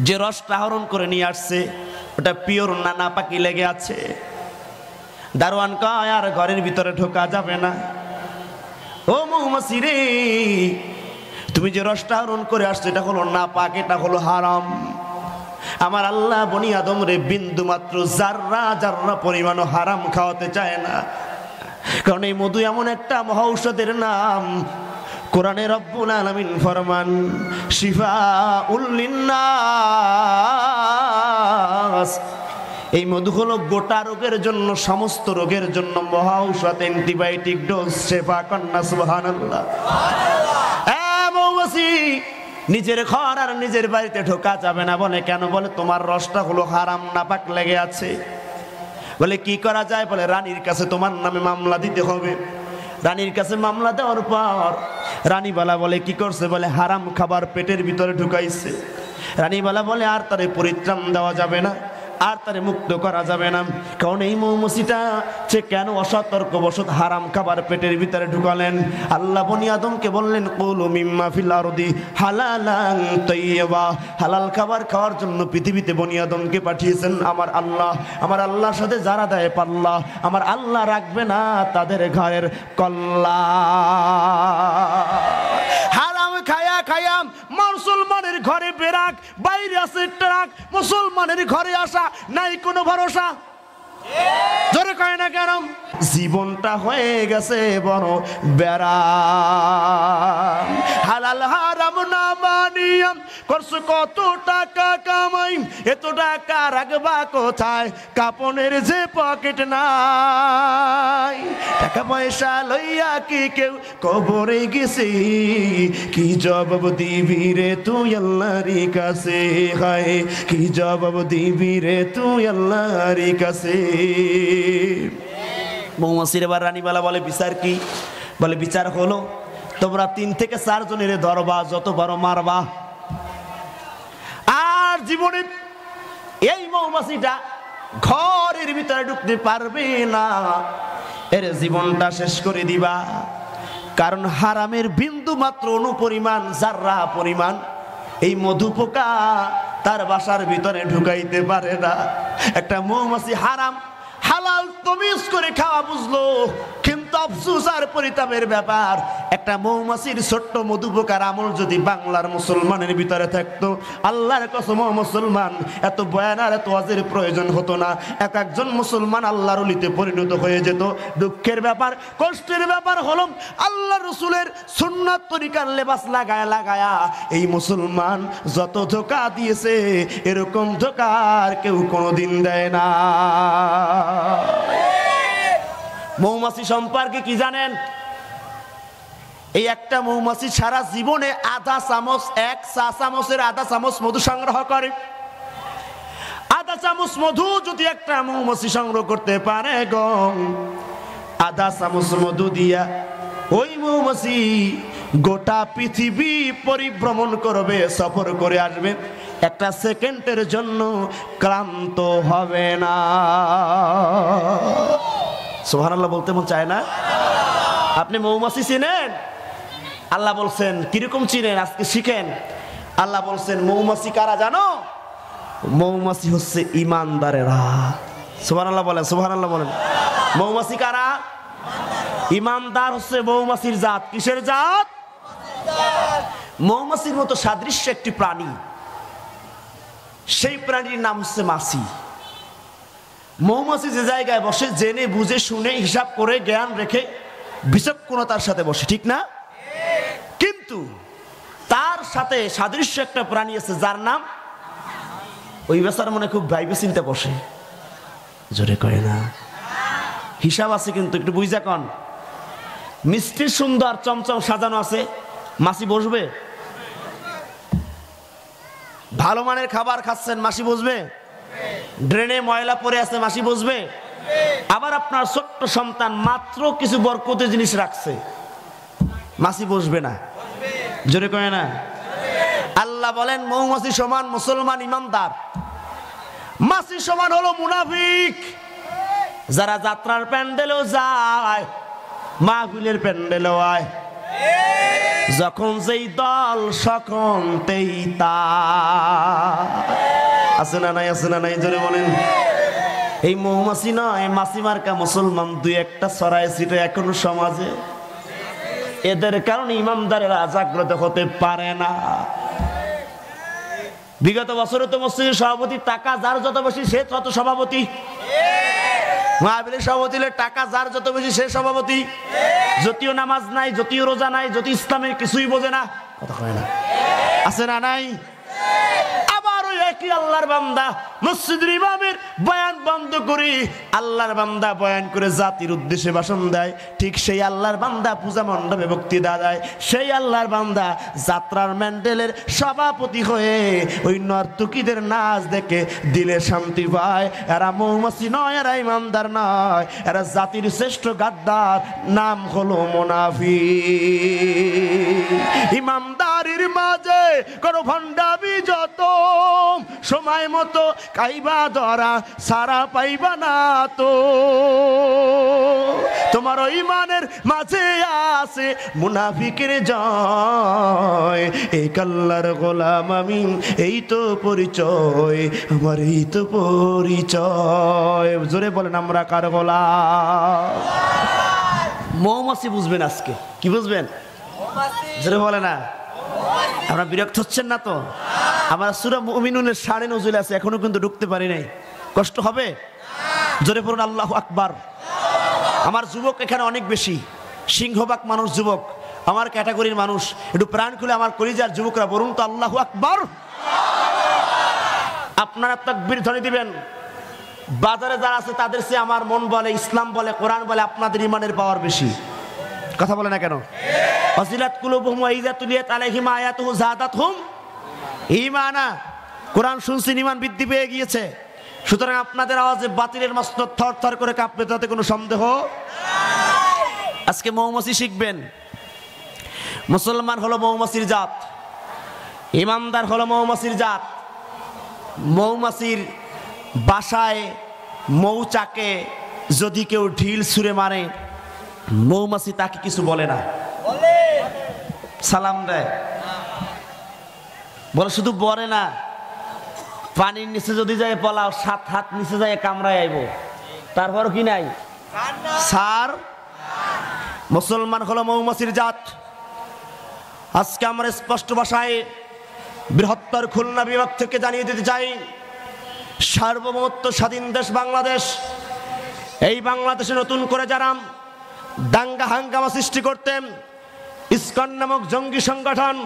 [SPEAKER 1] যে রসটা আহরণ করে নিয়ে আসছে ওটা পিওর না, নাপাকি লেগে আছে। দারোয়ান কয় আর ঘরের ভিতরে ঢোকা যাবে না। ও মৌমাছি রে, তুমি যে রসটা আহরণ করে আসছো এটা হলো নাপাক, এটা হলো হারাম। আমার আল্লাহ বনি আদম রে বিন্দু মাত্র জাররা জাররা পরিমাণও হারাম খাওয়াতে চায় না, কারণ এই মধু এমন একটা মহাঔষধের নাম। কোরআনে রব্বুল আলামিন ফরমান শিফাউল লিন্নাস, এই মধু হলো গোটা রোগের জন্য, সমস্ত রোগের জন্য মহা ঔষধ, অ্যান্টিবায়োটিক ডোজ। শেফা কন্যা সুবহানাল্লাহ। মৌমাছি নিজের ঘর আর নিজের বাড়িতে ঢোকা যাবে না। বলে কেন? বলে তোমার রসটা হলো হারাম, নাপাক লেগে আছে। বলে কি করা যায়? বলে রানীর কাছে তোমার নামে মামলা দিতে হবে। রানীর কাছে মামলা দেওয়ার পর রানীবালা বলে কি করছে? বলে হারাম খাবার পেটের ভিতরে ঢুকাইছে। রানীবালা বলে আর তারে পরিত্রাণ দেওয়া যাবে না, আর তারে মুক্ত করা যাবে না, কারণ এই মৌমাছিটা সে কেন অসতর্কবশত হারাম খাবার পেটের ভিতরে ঢুকালেন। আল্লাহ বনি আদমকে বললেন কুলু মিম্মা ফিল আরদি হালালান তাইয়্যিবা, হালাল খাবার খাওয়ার জন্য পৃথিবীতে বনি আদমকে পাঠিয়েছেন আমার আল্লাহ। আমার আল্লাহর সাথে যারা দেয় পাল্লা, আমার আল্লাহ রাখবে না তাদের ঘরের কল্লা। হারাম খায়া খায়া মুসলমানের ঘরে বেরাক, বাইরে আছে ট্রাক, মুসলমানের ঘরে আসা নাই কোনো ভরসা। জোরে কয় না কেন? জীবনটা হয়ে গেছে বড় বেড়া। হালাল হারাম না মানিয়াম করছো কত টাকা কামাই, এত টাকা রাখবা কোথায়, কাপনের যে পকেট নাই, টাকা পয়সা লইয়া কি কেউ কবরে গেছে, কি জবাব দিবি রে তুই আল্লাহর কাছে, হায় কি জবাব দিবি রে তুই আল্লাহর কাছে। মৌমাছির এবার রানীবালা বলে বিচার কি? বলে বিচার হলো তোমরা 3 থেকে 4 জনের ধরবা, যত পারো মারবা, আর জীবনে এই মৌমাছিটা ঘরের ভিতরে ঢুকতে পারবে না, এর জীবনটা শেষ করে দিবা। কারণ হারামের বিন্দু মাত্র অনুপরিমাণ জাররা পরিমাণ এই মধু পোকা তার বাসার ভিতরে ঢুকাইতে পারে না। একটা মৌমাছি হারাম হালাল তমিজ করে খাওয়া বুঝলো, কিন্তু আফসোস আর পরিতাপের ব্যাপার, একটা মৌমাছির ছোট্ট মধু পোকার আমল যদি বাংলার মুসলমানের ভিতরে থাকতো, আল্লাহর কসম মুসলমান এত বয়ান আর এত ওয়াজের প্রয়োজন হতো না, একজন মুসলমান আল্লাহর ওলিতে পরিণত হয়ে যেত। দুঃখের ব্যাপার, কষ্টের ব্যাপার হলো আল্লাহ রসুলের সুন্নাত তরিকার লেবাস লাগায়া লাগায়া এই মুসলমান যত ধোঁকা দিয়েছে, এরকম ধোঁকা আর কেউ কোনোদিন দেয় না। মৌমাছি সম্পর্কে কি জানেন? এই একটা মৌমাছি সারা জীবনে আধা চামচ, 1 চা চামচের আধা চামচ মধু সংগ্রহ করে। আধা চামচ মধু যদি একটা মৌমাছি সংগ্রহ করতে পারে গো, আধা চামচ মধু দিয়া ওই মৌমাছি গোটা পৃথিবী পরিভ্রমণ করবে, সফর করে আসবে, একটা সেকেন্ডের জন্য ক্লান্ত হবে না। সুবহানাল্লাহ বলতে মন চায় না? আপনি মৌমাছি চিনেন? আল্লাহ বলছেন কিরকম চিনেন আজকে শিখেন। আল্লাহ বলছেন মৌমাছি কারা জানো? মৌমাছি হচ্ছে ইমানদারেরা। সুবহানাল্লাহ বলেন, সুবহানাল্লাহ বলেন। মৌমাছি কারা? ইমানদার হচ্ছে মৌমাছির জাত। কিসের জাত? মৌমাছির মতো সাদৃশ্য একটি প্রাণী, সেই প্রাণীর নাম হচ্ছে মাছি। মৌমাছি যে জায়গায় বসে জেনে বুঝে শুনে হিসাব করে জ্ঞান রেখে বিচক্ষণতার সাথে বসে, ঠিক না? কিন্তু তার সাথে সাদৃশ্য একটা প্রাণী আছে যার নাম, ওই বেচার মনে খুব ভাইবে চিনতে বসে, জোরে কয় না, হিসাব আছে কিন্তু একটু বুঝা কন। মিষ্টি সুন্দর চমচম সাজানো আছে, মাছি বসবে? ভালো মানের খাবার খাচ্ছেন, মাছি বসবে? ড্রেনে ময়লা পড়ে আছে, মাছি বসবে? আবার আপনার ছোট্ট সন্তান মাত্র কিছু বরকতের জিনিস রাখছে, মাছি বসবে না? জোরে কয় না? আল্লাহ বলেন মৌমাছি সমান মুসলমান ইমানদার, মাছি সমান হলো মুনাফিক। যারা যাত্রার প্যান্ডেলেও যায়, মাহফিলের প্যান্ডেলেও আয়, যখন যেই দল সকন তেই তা। আছে না নাই? আছে না নাই? জোরে বলেন। এই মৌমাছি নয়, মাছি মার্কা মুসলমান 2-1টা ছড়ায় ছিটে এখনো সমাজে, এদের কারণে ইমানদারেরা জাগ্রত হতে পারে না। বিগত বছরে তো মসজিদের সভাপতি টাকা যার যত বেশি সে তত সভাপতি, মাহফিলের সভাপতি টাকা যার যত বেশি সে সভাপতি, যদিও নামাজ নাই, যদিও রোজা নাই, যদি ইসলামের কিছুই বোঝে না, কথা কয় না? আছে না নাই? আবার ওই একই আল্লাহর বান্দা মসজিদের ইমামের বয়ান বন্ধ করে আল্লাহর বান্দা বয়ান করে জাতির উদ্দেশ্যে ভাষণ দেয়, ঠিক সেই আল্লাহর বান্দা পূজা মণ্ডপে বক্তৃতা দেয়, সেই আল্লাহর বান্দা যাত্রার ম্যান্ডেলের সভাপতি হয়ে ওই নর্তকীদের নাচ দেখে দিলে শান্তি পায়। এরা মৌমাছি নয়, এরা ইমানদার নয়, এরা জাতির শ্রেষ্ঠ গাদ্দার, নাম হলো মুনাফিক। ইমানদারির মাঝে করো ভণ্ডামি যত, সময় মতো খাইবা ধরা সারা পাইবা না তো। তোমার ইমানের মাঝে আছে মুনাফিকের জয়, এই আল্লাহর গোলাম আমি, এই তো পরিচয় আমার, এই তো পরিচয়। জোরে বলেন আমরা কার গোলাম? মৌমাছি বুঝবেন আজকে, কি বুঝবেন? জোরে বলে না। আমরা বিরক্ত হচ্ছেন না তো? আমরা সূরা মুমিনুনের 9.5 নজুল আছে, এখনো কিন্তু ঢুকতে পারি নাই, কষ্ট হবে? জোরে বলুন আল্লাহু আকবার। আমার যুবক এখানে অনেক বেশি, সিংহভাগ মানুষ যুবক, আমার ক্যাটাগরির মানুষ, একটু প্রাণ খুলে আমার কলিজার যুবকরা বলুন তো আল্লাহু আকবার। আপনারা তাকবীর ধ্বনি দিবেন। বাজারে যারা আছে তাদের চেয়ে আমার মন বলে, ইসলাম বলে, কোরআন বলে আপনাদের ইমানের পাওয়ার বেশি। কথা বলে না কেন? ওয়াজিলাত কুলুবুহুম ওয়া ইযা তুলিয়াত আলাইহিম আয়াতুহু যাদাতহুম ঈমানা। কোরআন শুনছেন, ঈমান বৃদ্ধি পেয়ে গিয়েছে। সুতরাং আপনাদের আওয়াজে বাতিলের মসনদ থরথর করে কাঁপবে, তাতে কোনো সন্দেহ নাই। আজকে মৌমাছি শিখবেন। মুসলমান হলো মৌমাছির জাত, ইমানদার হলো মৌমাছির জাত। মৌমাছির বাসায় মৌচাকে যদি কেউ ঢিল ছুঁড়ে মারে, মৌমাছি তাকে কিছু বলে না, সালাম দেয়, বলে শুধু বলে না, পানির নিচে যদি যায় পলাও, 7 হাত নিচে যায় কামড়ায় আইব, তারপরও কি নাই স্যার। মুসলমান হলো মৌমাছির জাত। আজকে আমরা স্পষ্ট ভাষায় বৃহত্তর খুলনা বিভাগ থেকে জানিয়ে দিতে চাই, সার্বভৌমত্ব স্বাধীন দেশ বাংলাদেশ, এই বাংলাদেশে নতুন করে যারা দাঙ্গা হাঙ্গামা সৃষ্টি করতেন, ইসকন নামক জঙ্গি সংগঠন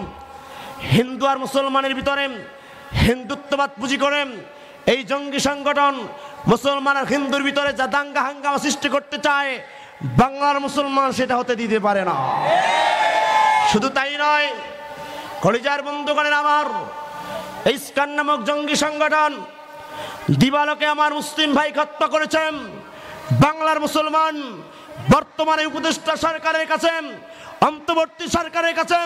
[SPEAKER 1] হিন্দু আর মুসলমানের ভিতরে হিন্দুত্ববাদ পুঁজি করেন, এই জঙ্গি সংগঠন মুসলমান আর হিন্দুর ভিতরে যা দাঙ্গা হাঙ্গামা সৃষ্টি করতে চায়, বাংলার মুসলমান সেটা হতে দিতে পারে না। শুধু তাই নয়, কলিজার বন্ধুগণের আমার, এই ইসকন নামক জঙ্গি সংগঠন দিবালোকে আমার মুসলিম ভাই হত্যা করেছেন। বাংলার মুসলমান বর্তমানে উপদেষ্টা সরকারের কাছে, অন্তর্বর্তী সরকারের কাছে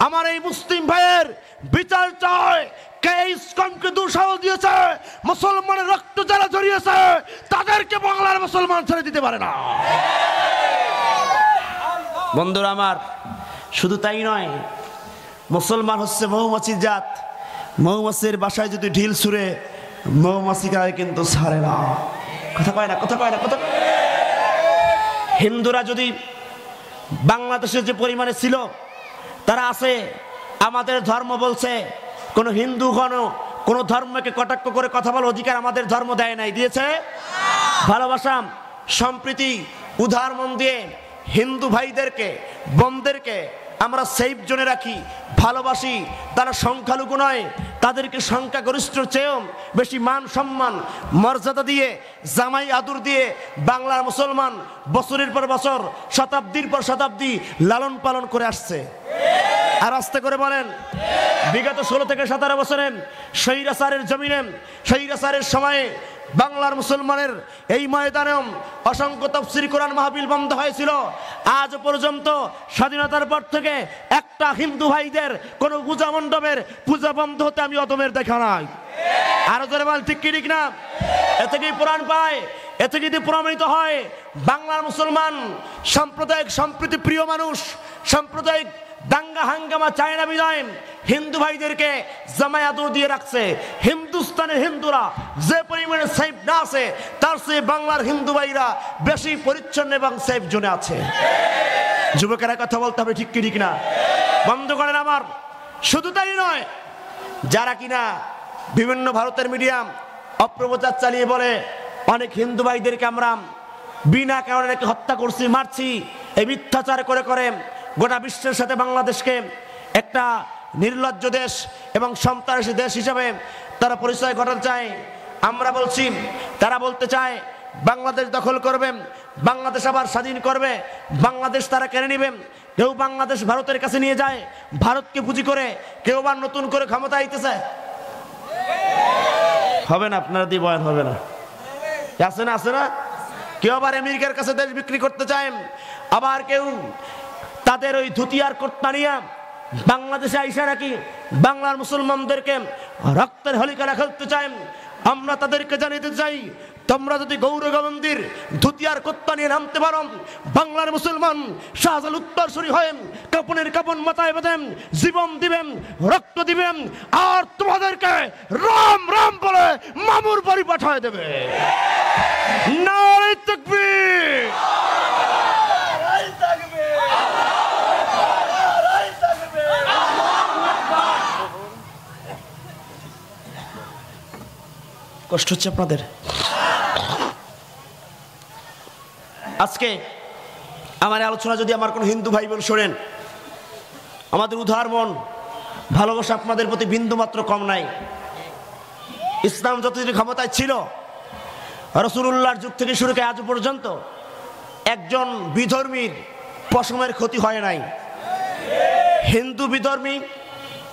[SPEAKER 1] আমার এই মুসলিম ভাইয়ের বিচার চায়। কে ইসকনকে দুঃসাহস দিয়েছে, মুসলমানের রক্ত যারা জড়িয়েছে, তাদেরকে বাংলার মুসলমান ছেড়ে দিতে পারে না। বন্ধুরা আমার, শুধু তাই নয়, মুসলমান হচ্ছে মৌমাছির জাত। মৌমাছির বাসায় যদি ঢিল ছুঁড়ে, মৌমাছিরা কিন্তু ছাড়ে না। কথা কয় না, কথা কয় না, কথা। হিন্দুরা যদি বাংলাদেশে যে পরিমাণে ছিল, তারা আছে, আমাদের ধর্ম বলছে, কোন হিন্দু কোন ধর্মকে কটাক্ষ করে কথা বলার অধিকার আমাদের ধর্ম দেয় নাই, দিয়েছে? ভালোবাসা, সম্প্রীতি, উদার মন দিয়ে হিন্দু ভাইদেরকে, বোনদেরকে আমরা সেফ জোনে রাখি, ভালোবাসি। তারা সংখ্যালঘু নয়, তাদেরকে সংখ্যাগরিষ্ঠর চেয়েও বেশি মান সম্মান মর্যাদা দিয়ে, জামাই আদর দিয়ে বাংলার মুসলমান বছরের পর বছর, শতাব্দীর পর শতাব্দী লালন পালন করে আসছে। আর আস্তে করে বলেন, বিগত 16 থেকে 17 বছরে স্বৈরাচারের জমিনে, স্বৈরাচারের সময়ে বাংলার মুসলমানের এই ময়দানে অসংখ্য তাফসীর কোরআন মাহফিল বন্ধ হয়েছিল। আজ পর্যন্ত স্বাধীনতার পর থেকে একটা হিন্দু ভাইদের কোন পূজা মণ্ডপের পূজা বন্ধ হতে আমি অদমের দেখা নাই। আরো জোরে বল, ঠিক কি ঠিক না? এতে কি প্রমাণ পায়? এতে যদি প্রমাণিত হয় বাংলার মুসলমান সাম্প্রদায়িক সম্প্রীতি প্রিয় মানুষ, সাম্প্রদায়িক দাঙ্গা হাঙ্গামা চায় না বিদায় হিন্দু ভাইদেরকে জামাই আদর দিয়ে রাখছে। হিন্দুস্তানের হিন্দুরা যে পরিমাণে সেফ না আছে, তার চেয়ে বাংলার হিন্দু ভাইরা বেশি পরিচ্ছন্ন এবং সেফ জোনে আছে। যুবকেরা কথা বলতে হবে, ঠিক কি ঠিক না? বন্ধুগণের আমার, শুধু তাই নয়, যারা কিনা বিভিন্ন ভারতের মিডিয়াম অপপ্রচার চালিয়ে বলে অনেক হিন্দু ভাইদেরকে আমরা বিনা কারণে হত্যা করছি, মারছি, এই মিথ্যাচার করে করে গোটা বিশ্বের সাথে বাংলাদেশকে একটা নির্লজ্জ দেশ এবং সন্ত্রাসী দেশ হিসাবে তারা পরিচয় ঘটাতে চায়। আমরা বলছি, তারা বলতে চায় বাংলাদেশ দখল করবে, বাংলাদেশ আবার স্বাধীন করবে, বাংলাদেশ তারা কেড়ে নেবে। কেউ বাংলাদেশ ভারতের কাছে নিয়ে যায়, ভারতকে পুঁজি করে কেউ আবার নতুন করে ক্ষমতা আইতেছে। হবে না, আপনারা দিয়ে বয়ান হবে না, আছে না, আছে না? কেউ আবার আমেরিকার কাছে দেশ বিক্রি করতে চায়, আবার কেউ তাদের ওই ধুতি আর কোট্টা নিয়ে বাংলাদেশে আইসা নাকি বাংলার মুসলমানদেরকে রক্তের হলিকা খেলতে চায়। আমরা তাদেরকে জানিয়ে চাই, তোমরা যদি গৌরগমন্দির ধুতি আর কোট্টা নিয়ে নামতে পারো, বাংলার মুসলমান শাহজালাল উত্তরসূরি হয়ে কাপনের কাপন মাথায় বাঁধেন, জীবন দিবেন, রক্ত দিবেন, আর তোমাদেরকে রাম রাম বলে মামুর বাড়ি পাঠায় দেবে। নারে তাকবীর! কষ্ট হচ্ছে আপনাদের? আজকে আমার আলোচনা যদি আমার কোনো হিন্দু ভাই বোন শোনেন, আমাদের উদার মন, ভালোবাসা আপনাদের প্রতি বিন্দু মাত্র কম নাই। ইসলাম যতদিন ক্ষমতায় ছিল, রাসূলুল্লাহর যুগ থেকে শুরু করে আজ পর্যন্ত একজন বিধর্মীর পশমের ক্ষতি হয় নাই। হিন্দু বিধর্মী,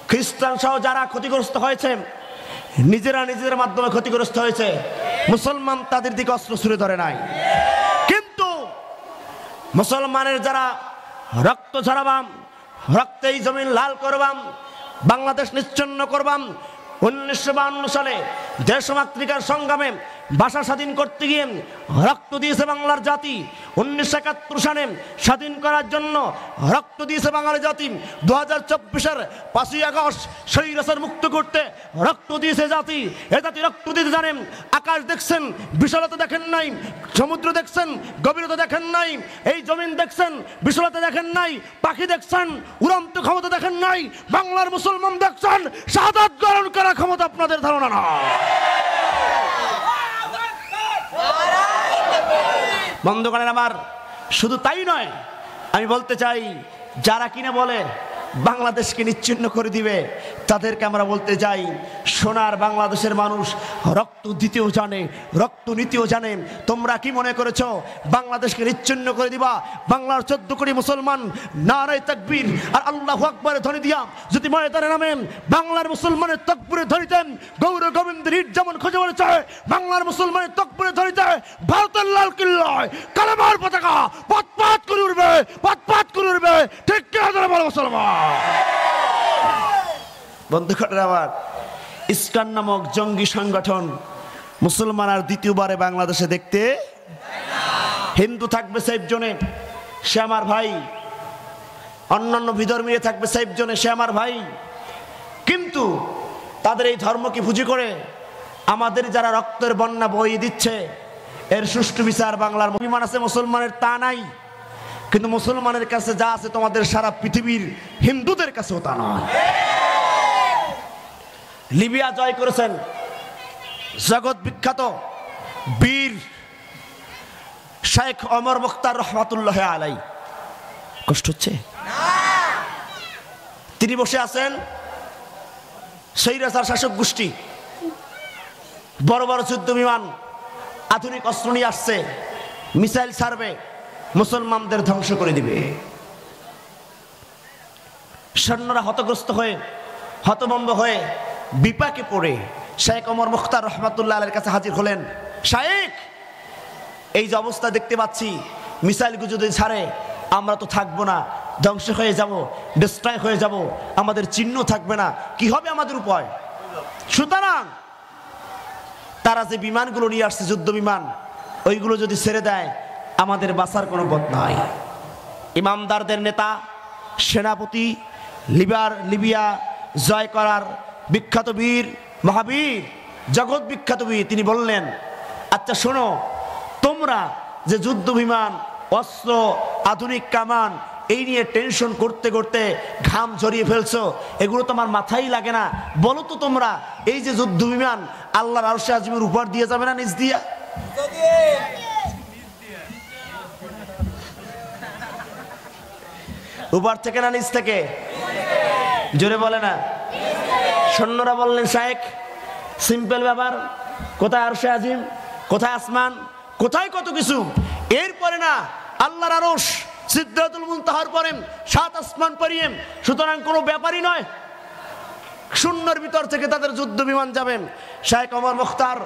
[SPEAKER 1] খ্রিস্টান সহ যারা ক্ষতিগ্রস্ত হয়েছে নিজেরা নিজেদের মাধ্যমে ক্ষতিগ্রস্ত হয়েছে, মুসলমান তাদের দিকে অস্ত্র ছুড়ে ধরে নাই। কিন্তু মুসলমানের যারা রক্ত ঝরাবাম, রক্তেই জমিন লাল করবাম, বাংলাদেশ নিশ্চিহ্ন করবাম, 1952 সালে দেশমাতৃকার সংগ্রামে ভাষা স্বাধীন করতে গিয়ে রক্ত দিয়েছে বাংলার জাতি। 1971 সালে স্বাধীন করার জন্য রক্ত দিয়েছে বাঙালি জাতি। 2024-এর 5ই আগস্ট স্বৈরাচার মুক্ত করতে রক্ত দিয়েছে জাতি। এ জাতি রক্ত দিতে জানেন। আকাশ দেখছেন, বিশালতা দেখেন নাই। সমুদ্র দেখছেন, গভীরতা দেখেন নাই। এই জমিন দেখছেন, বিশালতা দেখেন নাই। পাখি দেখছেন, উড়ন্ত ক্ষমতা দেখেন নাই। বাংলার মুসলমান দেখছেন, শাহাদাত বরণ করার ক্ষমতা আপনাদের ধারণা না। বন্ধুগণ আমার, শুধু তাই নয়, আমি বলতে চাই যারা কিনা বলে বাংলাদেশকে নিশ্চিহ্ন করে দিবে, তাদেরকে আমরা বলতে চাই সোনার বাংলাদেশের মানুষ রক্ত দিতেও জানে, রক্ত নিতেও জানে। তোমরা কি মনে করেছো বাংলাদেশকে নিশ্চিহ্ন করে দিবা? বাংলার 14 কোটি মুসলমান নারায়ে তাকবীর আর আল্লাহু আকবার ধ্বনি দিয়া যদি ময়দানে নামেন, বাংলার মুসলমানের তাকবীরে ধ্বনিতেন গৌর গোবিন্দের ঈদ যেমন খুঁজে বলেছে, বাংলার মুসলমানের তাকবীরে ধ্বনিতে ভারতের লাল কিল্লায় কালেমার পতাকা পথ করে উঠবে, পথ করে উঠবে। ঠিক কি না বলো মুসলমান? বন্ধুগণ আমার, ইস্কন নামক জঙ্গি সংগঠন মুসলমান আর দ্বিতীয়বারে বাংলাদেশে দেখতে। হিন্দু থাকবে সেফ জোনে, সে আমার ভাই। অন্যান্য বিধর্মীরা থাকবে সেফ জোনে, সে আমার ভাই। কিন্তু তাদের এই ধর্মকে পুঁজি করে আমাদের যারা রক্তের বন্যা বইয়ে দিচ্ছে, এর সুষ্ঠু বিচার বাংলার বিমান আছে, মুসলমানের তা নাই। কিন্তু মুসলমানের কাছে যা আছে তোমাদের সারা পৃথিবীর হিন্দুদের কাছেও তা নয়। লিবিয়া জয় করেছেন জগৎ বিখ্যাত বীর শেখ ওমর মুখতার রহমাতুল্লাহ আলাই। কষ্ট হচ্ছে? তিনি বসে আছেন, স্বৈরাচার শাসক গোষ্ঠী বড় বড় যুদ্ধ বিমান আধুনিক অস্ত্র নিয়ে আসছে, মিসাইল ছাড়বে, মুসলমানদের ধ্বংস করে দিবে। সৈন্যরা হতগ্রস্ত হয়ে, হতভম্ব হয়ে, বিপাকে পড়ে শেখ ওমর মুখতার রহমাতুল্লাহ আলাইহির কাছে হাজির হলেন। শেখ, এই যে অবস্থা দেখতে পাচ্ছি, মিসাইলগুলো যদি ছাড়ে আমরা তো থাকবো না, ধ্বংস হয়ে যাব, ডিস্ট্রয় হয়ে যাব, আমাদের চিহ্ন থাকবে না, কি হবে আমাদের উপায়? সুতরাং তারা যে বিমানগুলো নিয়ে আসছে, যুদ্ধ বিমান, ওইগুলো যদি ছেড়ে দেয় আমাদের বাঁচার কোনো পথ নাই। ইমামদারদের নেতা, সেনাপতি, লিবিয়া জয় করার বিখ্যাত বীর, মহাবীর, জগৎ বিখ্যাত বীর, তিনি বললেন, আচ্ছা শোনো, তোমরা যে যুদ্ধ বিমান, অস্ত্র, আধুনিক কামান এই নিয়ে টেনশন করতে করতে ঘাম ঝরিয়ে ফেলছো, এগুলো তোমার মাথায় লাগে না। বলো তো তোমরা, এই যে যুদ্ধ বিমান আল্লাহর আরশে আজিমের উপর দিয়ে যাবে না নিচ দিয়া? উপর থেকে না নিচ থেকে? জোরে বলে না। সৈন্যরা বললেন, শেখ সিম্পল ব্যাপার, কোথায় আরশে আজিম, কোথায় আসমান, কোথায় কত কিছু, এরপরে না আল্লাহর আরশ, সিদরাতুল মুনতাহার পরে 7 আসমান পেরিয়ে, সুতরাং কোনো ব্যাপারই নয়। শূন্যের ভিতর থেকে তাদের যুদ্ধ বিমান যাবেন। শেখ ওমর মুখতার,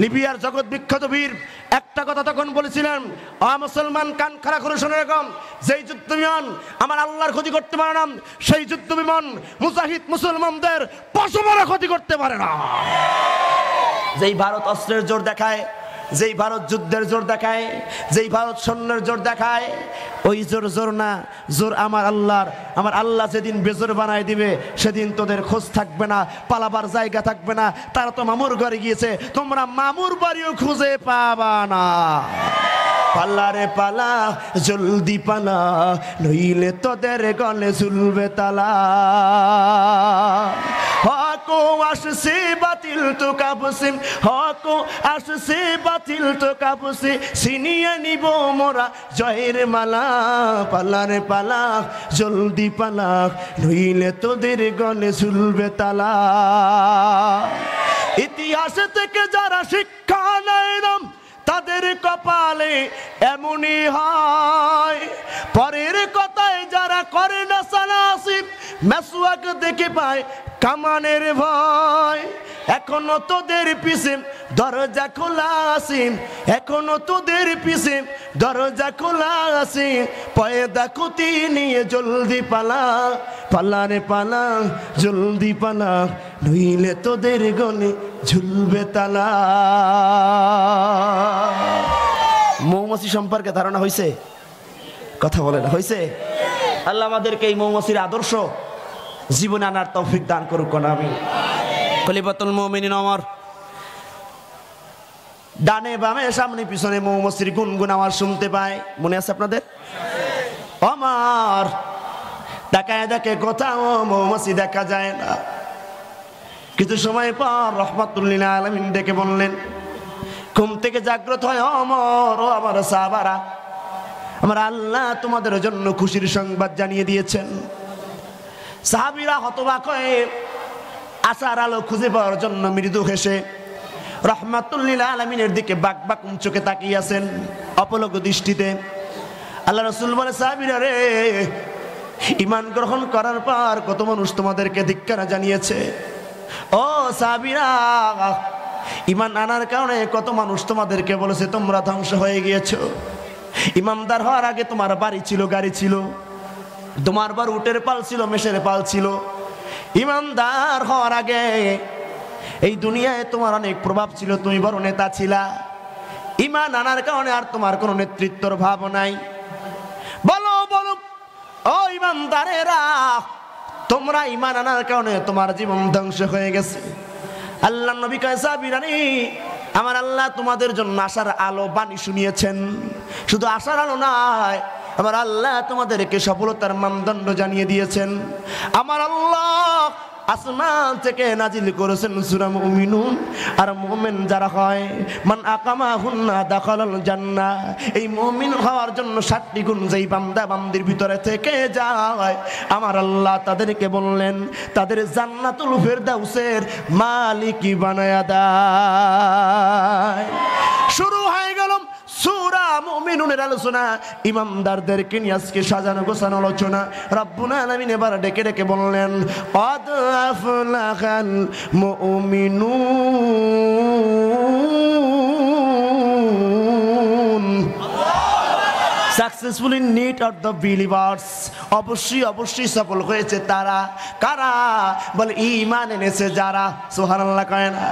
[SPEAKER 1] লিবিয়ার জগৎ বিখ্যাত বীর, একটা কথা তখন বলেছিলেন, মুসলমান কান খাড়া করে শুনে রাখুন, যেই যুদ্ধ বিমান আমার আল্লাহর ক্ষতি করতে পারে না, সেই যুদ্ধ বিমান মুজাহিদ মুসলমানদের পশমের ক্ষতি করতে পারে না। যেই ভারত অস্ত্রের জোর দেখায়, যেই ভারত যুদ্ধের জোর দেখায়, যেই ভারত সৈন্যের জোর দেখায়, ওই জোর না, জোর আমার আল্লাহর। আমার আল্লাহ যেদিন বেজোর বানায় দিবে, সেদিন তোদের খোঁজ থাকবে না, পালাবার জায়গা থাকবে না। তারা তো মামুর ঘরে গিয়েছে, তোমরা মামুর বাড়িও খুঁজে পাবা না। পালা রে পালা, জলদি পালা, নইলে তোদের গলে ঝুলবে তালা। হকো আসছে বাতিল তো কাবসে, হকো আসছে বাতিল তো কাবসে, ছিনিয়ে নিব মোরা জয়ের মালা। পালা রে পালা, জলদি পালা, নইলে তোদের গলে ঝুলবে তালা। ইতিহাসে থেকে যারা শিক্ষা নেয় না তাদের কপালে এমনই হয়। পরের কথায় যারা করে না সানাসিব মেসওয়াক দেখে পায় কামানের ভয়। এখনো তোদের পিছে দরজা খোলা আছে, এখনো তোদের পিছে দরজা খোলা আছে। পয়দা কুতি নিয়ে জলদি পালা, পালা রে পালা জলদি পালা, নইলে তোদের গলে ঝুলবে তালা। মৌমাছি সম্পর্কে ধারণা হয়েছে? কথা বলে না হয়েছে? আল্লাহ আমাদেরকে এই মৌমাছির আদর্শ জীবনে আনার তৌফিক দান করুক না। আমি খলিফাতুল মুমিনিন ওমর, ডানে বামে সামনে পিছনে মৌমাছির গুনগুন আমার শুনতে পায়। মনে আছে আপনাদের? ওমর তাকায় দেখে কোথাও মৌমাছি দেখা যায় না। কিছু সময় পর রাহমাতুল লিল আলামিন ডেকে বললেন, ঘুম থেকে জাগ্রত হয় ওমর, ও আমার সাহাবারা, আমার আল্লাহ তোমাদের জন্য খুশির সংবাদ জানিয়ে দিয়েছেন। সাহাবীরা হতবাক হয়ে আশার আলো খুঁজে পাওয়ার জন্য মৃদু হেসে রাহমাতুল লিল আলামিনের দিকে বাক বাক চোখে তাকিয়ে আছেন অপলক দৃষ্টিতে। আল্লাহ রাসূল বলে, সাহাবীরা রে, ঈমান গ্রহণ করার পর কত মানুষ তোমাদেরকে ধিক্কার জানিয়েছে। ও সাহাবীরা, ঈমান আনার কারণে কত মানুষ তোমাদেরকে বলেছে তোমরা ধ্বংস হয়ে গিয়েছো। ইমানদার হওয়ার আগে তোমার বাড়ি ছিল, গাড়ি ছিল, তোমার বার উটের পাল ছিল, মেষের পাল ছিল। ইমানদার হওয়ার আগে এই দুনিয়ায় তোমার অনেক প্রভাব ছিল, তুমি বড় নেতা ছিলা। ঈমান আনার কারণে আর তোমার কোনো নেতৃত্বর ভাব নাই। বলো বলো ও ইমানদারেরা, তোমরা ঈমান আনার কারণে তোমার জীবন ধ্বংস হয়ে গেছে। আল্লাহ নবী কয়, সাহাবীরা রে, আমার আল্লাহ তোমাদের জন্য আশার আলো বাণী শুনিয়েছেন। শুধু আশার আলো নয়, আমার আল্লাহ তোমাদেরকে সফলতার মানদণ্ড জানিয়ে দিয়েছেন। আমার আল্লাহ আসমান থেকে নাজিল করেছেন সূরা মুমিনুন। আর মুমিন যারা হয়, মান আকামাহুন্না দাখালাল জান্নাহ, এই মুমিন হওয়ার জন্য 7টি গুণ যেই বান্দা বান্দির ভিতরে থেকে যায়, আমার আল্লাহ তাদেরকে বললেন তাদের জান্নাতুল ফেরদাউসের মালিকই বানায়া দেয়। শুরু হয়ে গেল সূরা মুমিনুনের আলোচনা, ইমানদারদেরকে নিয়ে আজকে সাজানো গোছানো আলোচনা। রব্বুল আলামিন এবার ডেকে ডেকে বললেন, কদ আফলাহাল মুমিনুন, successful in need of the believers, অবশ্যই অবশ্যই সফল হয়েছে তারা। কারা? বলে ঈমান এনেছে যারা। সুবহানাল্লাহ কয় না?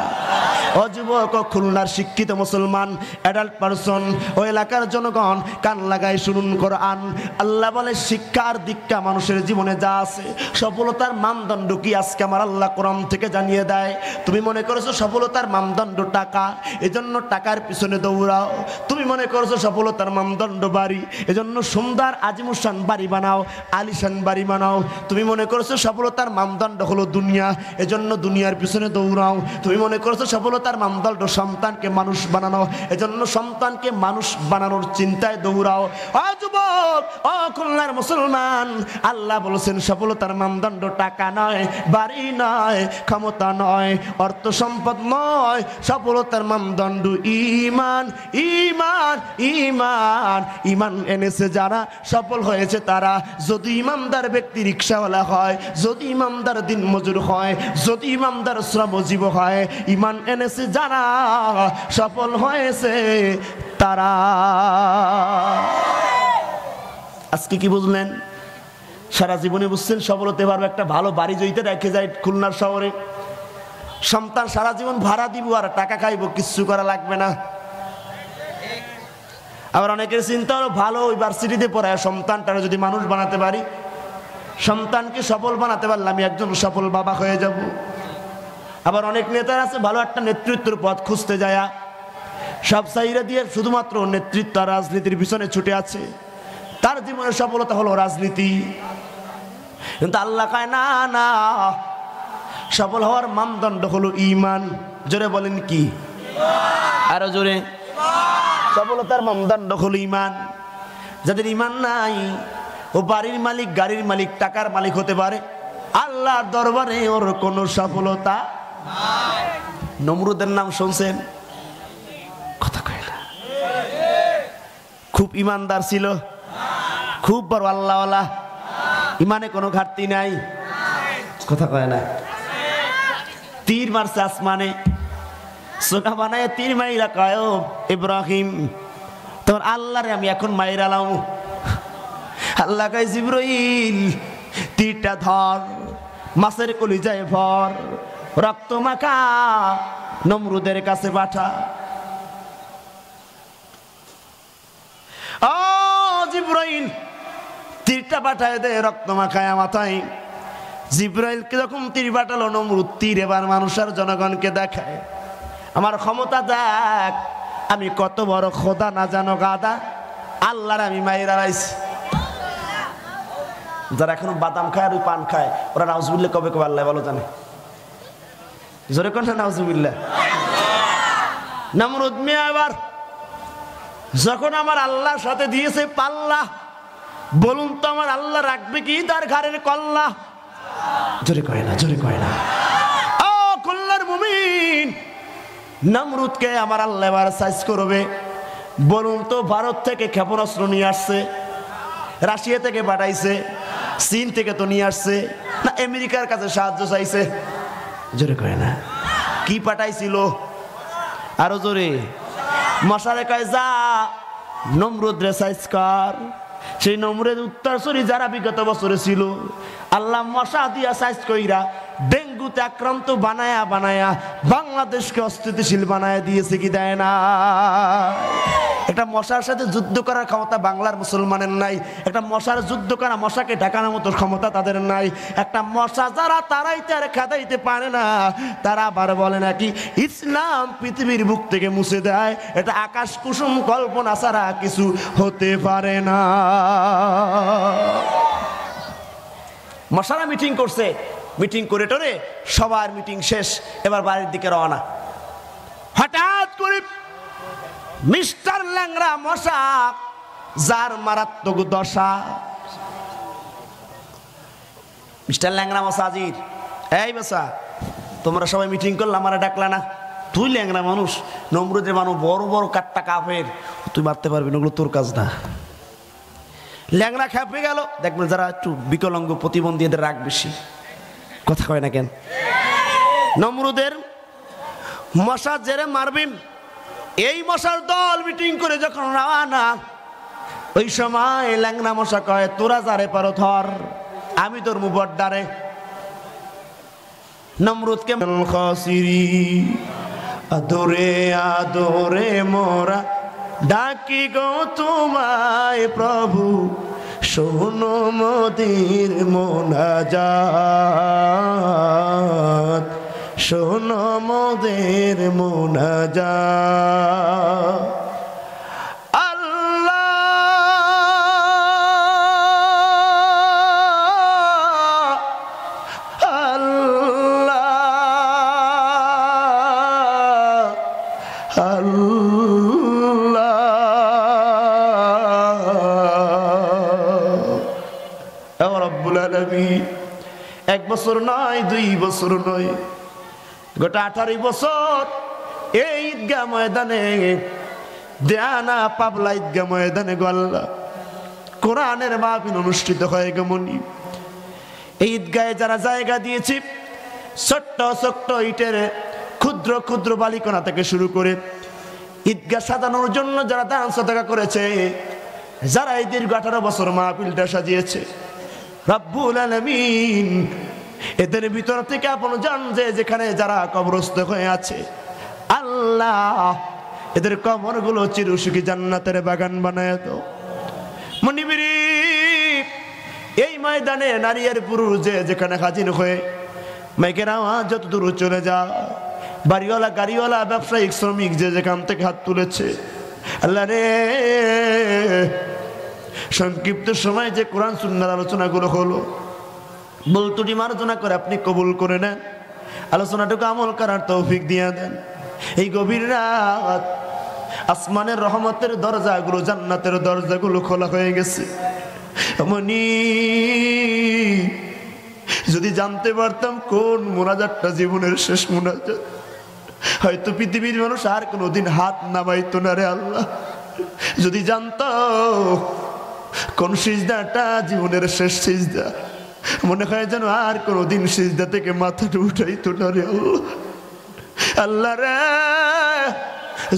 [SPEAKER 1] ও যুবক, খুলনার শিক্ষিত মুসলমান অ্যাডাল্ট পারসন, ও এলাকার জনগণ, কান লাগায় শুনুন কোরআন। আল্লাহ বলে শিক্ষার দীক্ষা মানুষের জীবনে যা আছে, সফলতার মানদণ্ড কি আজকে আমার আল্লাহ কোরআন থেকে জানিয়ে দেয়। তুমি মনে করেছো সফলতার মানদণ্ড টাকা, এজন্য টাকার পিছনে দৌড়াও। তুমি মনে করেছো সফলতার মানদণ্ড বাড়ি, এজন্য সুন্দর আজিমুসান বাড়ি বানাও, আলিশান বাড়ি বানাও। তুমি মনে করেছো সফলতার মানদণ্ড হলো দুনিয়া, এজন্য দুনিয়ার পিছনে দৌড়াও। তুমি মনে করেছো সফলতার মানদণ্ড সন্তানকে মানুষ বানানো, এজন্য সন্তানকে মানুষ বানানোর চিন্তায় দৌড়াও। ও যুবক, ও খুলনার মুসলমান, আল্লাহ বলেছেন সফলতার মানদণ্ড টাকা নয়, বাড়ি নয়, ক্ষমতা নয়, অর্থ সম্পদ নয়, সফলতার মানদণ্ড ঈমান। ঈমান ঈমান ঈমান এনেছে যারা, সফল হয়েছে তারা। যদি ইমানদার ব্যক্তি রিকশাওয়ালা হয়, যদি ইমানদার দিনমজুর হয়, যদি ইমানদার শ্রমজীবী হয়, ঈমান এনেছে যারা, সফল হয়েছে তারা। আজকে কি বুঝলেন? সারা জীবনে বুঝছেন সফল হতে পারবে একটা ভালো বাড়ি জইতে রেখে যায় খুলনার শহরে, সন্তান সারা জীবন ভাড়া দিব আর টাকা খাইব, কিচ্ছু করা লাগবে না। আবার অনেকের চিন্তা হলো ভালো ইউনিভার্সিটিতে পড়ায় সন্তানটারে যদি মানুষ বানাতে পারি, সন্তানকে সফল বানাতে পারলে আমি একজন সফল বাবা হয়ে যাব। আবার অনেক নেতার আছে ভালো একটা নেতৃত্বের পথ খুঁজতে যায়, সব সাইরা দিয়ে শুধুমাত্র নেতৃত্ব আর রাজনীতির পিছনে ছুটে আছে, তার জীবনের সফলতা হলো রাজনীতি। কিন্তু আল্লাহ কয় না না, সফল হওয়ার মানদণ্ড হলো ঈমান। জোরে বলেন কি? আরো জোরে। সফলতার মানদণ্ড হলো ঈমান। যাদের ঈমান নাই, ও বাড়ির মালিক, গাড়ির মালিক, টাকার মালিক হতে পারে, আল্লাহর দরবারে ওর কোনো সফলতা নাই। নমরুদের নাম শুনছেন? কথা কয় না। খুব ইমানদার ছিল, খুব বড় আল্লাহওয়ালা, ইমানে কোনো ঘাটতি নাই। কথা কয় না। তীর মারছে আসমানে, সোনা বানায় তীর মাইরা কয় ইব্রাহিম তোমার আল্লাহরে আমি এখন মাইরালাম। আল্লাহ কয় জিবরাইল তীরটা ধর, মাছের কলিজায় ভর, রক্ত মাখা নমরুদের কাছে পাঠা। ও জিবরাইল তীরটা পাঠায় দে রক্ত মাখায় মাথায়। জিবরাইলকে যখন তীর পাঠালো নমরুদ তীর এবার মানুষের জনগণকে দেখায় আমার ক্ষমতা দেখ, আমি কত বড় খোদা না জানো গাদা, আল্লাহর আমি মাইরা রাইছি। যারা এখন বাদাম খায় আর ওই পান খায় ওরা নাউজুবিল্লাহ কবে কবে আল্লাহ ভালো জানে। জোরে কোন নাউজুবিল্লাহ। নমরুদ মিয়া এবার যখন আমার আল্লাহর সাথে দিয়েছে পাল্লা, বলুন তো আমার আল্লাহ রাখবে কি তার ঘাড়ের কল্লা? জোরে কয় না, জোরে কয় না। ও কল্লার মুমিন, নমরুদকে আমার আল্লাহ এবার সাইজ করবে। বলুন তো ভারত থেকে ক্ষেপণাস্ত্র নিয়ে আসছে, রাশিয়া থেকে পাঠাইছে, চীন থেকে তো নিয়ে আসছে না আমেরিকার কাছে সাহায্য চাইছে? জোরে কয় না। কি পাঠাইছিল? আরো জোরে। মশারে কয় যা নমরুদ রে সাইজ কর। সেই নমরুদ উত্তরসূরি যারা বিগত বছরে ছিল আল্লাহ মশা দিয়া সাইজ কইরা ডেঙ্গুতে আক্রান্ত বানায়া বানায়া বাংলাদেশকে অস্থিতিশীল বানায়া দিয়েছে কি দেয় না? একটা মশার সাথে যুদ্ধ করার ক্ষমতা বাংলার মুসলমানের নাই। একটা মশার যুদ্ধ করা, মশাকে ঢাকানোর মতো ক্ষমতা তাদের নাই। একটা মশা যারা তারাইতে আর খেদাইতে পারে না, তারা আবার বলে নাকি ইসলাম পৃথিবীর বুক থেকে মুছে দেয়। এটা আকাশ কুসুম কল্পনা ছাড়া কিছু হতে পারে না। মশারা মিটিং করছে, মিটিং করে টোরে সবার মিটিং শেষ, এবার বাড়ির দিকে রওনা। হঠাৎ করে মিস্টার ল্যাংড়া মশা, যার মারাত্মক দশা, মিস্টার ল্যাংড়া মশা হাজির। এই মশা, তোমরা সবাই মিটিং করলে আমার ডাকলা না? তুই ল্যাংড়া মানুষ, নমরুদের মানুষ, বড় বড় কাট্টা কাফের, তুই মারতে পারবি না, ওগুলো তোর কাজ না। ল্যাংড়া খেপে গেল। দেখবেন যারা একটু বিকলাঙ্গ প্রতিবন্ধী এদের রাগ বেশি, কথা কয় না কেন? নমরুদের মশা জেরে মারবেন, এই মশার দল মিটিং করে যখন রওনা, ওই সময় ল্যাংড়া মশা কয় তোরা যারে পারো ধর, আমি তোর মুবড্ডারে। নমরুদকে খাসিরি আদরে আদরে মোরা ডাকি গো তোমায় প্রভু, শোনো মোদের মোনাজাত, শোনো মোদের মোনাজাত। আল্লাহ আল্লাহ আল্লাহ। রব্বুল আলামিন এক বছর নয়, 2 বছর নয়, গোটা 18 বছর এই ঈদগাহ ময়দানে, দেয়ানা পাবলা ঈদগাহ ময়দানে গল্লা কোরআনের মাহফিল অনুষ্ঠিত হয় গমনি। এই ঈদগাহে যারা জায়গা দিয়েছে, ছোট্ট ছোট্ট ইটের ক্ষুদ্র ক্ষুদ্র বালিকণা থেকে শুরু করে ঈদগাহ সাজানোর জন্য যারা দান সদকা করেছে, যারা এই দীর্ঘ 18 বছর মাহফিলটা সাজিয়েছে, রব্বুল আলামিন এদের ভিতর থেকে আপন জান যে যেখানে যারা কবরস্থ হয়ে আছে, আল্লাহ এদের কবরগুলো চিরসুখী জান্নাতের বাগান বানায় দাও। মনিবিরি এই ময়দানে নারী আর পুরুষ যে যেখানে হাজির হয়ে মাইকের আওয়াজ যত দূর চলে যা, বাড়িওয়ালা গাড়িওয়ালা ব্যবসায়িক শ্রমিক যে যেখান থেকে হাত তুলেছে, আল্লাহ রে সংক্ষিপ্ত সময় যে কোরআন সুন্নাহর আলোচনাগুলো হলো, বলতুটি মার্জনা করে আপনি কবুল করে নেন, আলোচনাটুকু আমল করার তৌফিক দিয়ে দেন। এই গভীর রাত আসমানের রহমতের দরজাগুলো, জান্নাতের দরজাগুলো খোলা হয়ে গেছে। মনি যদি জানতে পারতাম কোন মোনাজাতটা জীবনের শেষ মোনাজাত, হয়তো পৃথিবীর মানুষ আর কোনোদিন হাত নামাইতো না রে আল্লাহ। যদি জানতো কোন সিজদাটা জীবনের শেষ সিজদা, মনে হয় যেন আর কোনোদিন সিজদা থেকে মাথাটা উঠাইতো না রে আল্লাহ। আল্লাহ রে,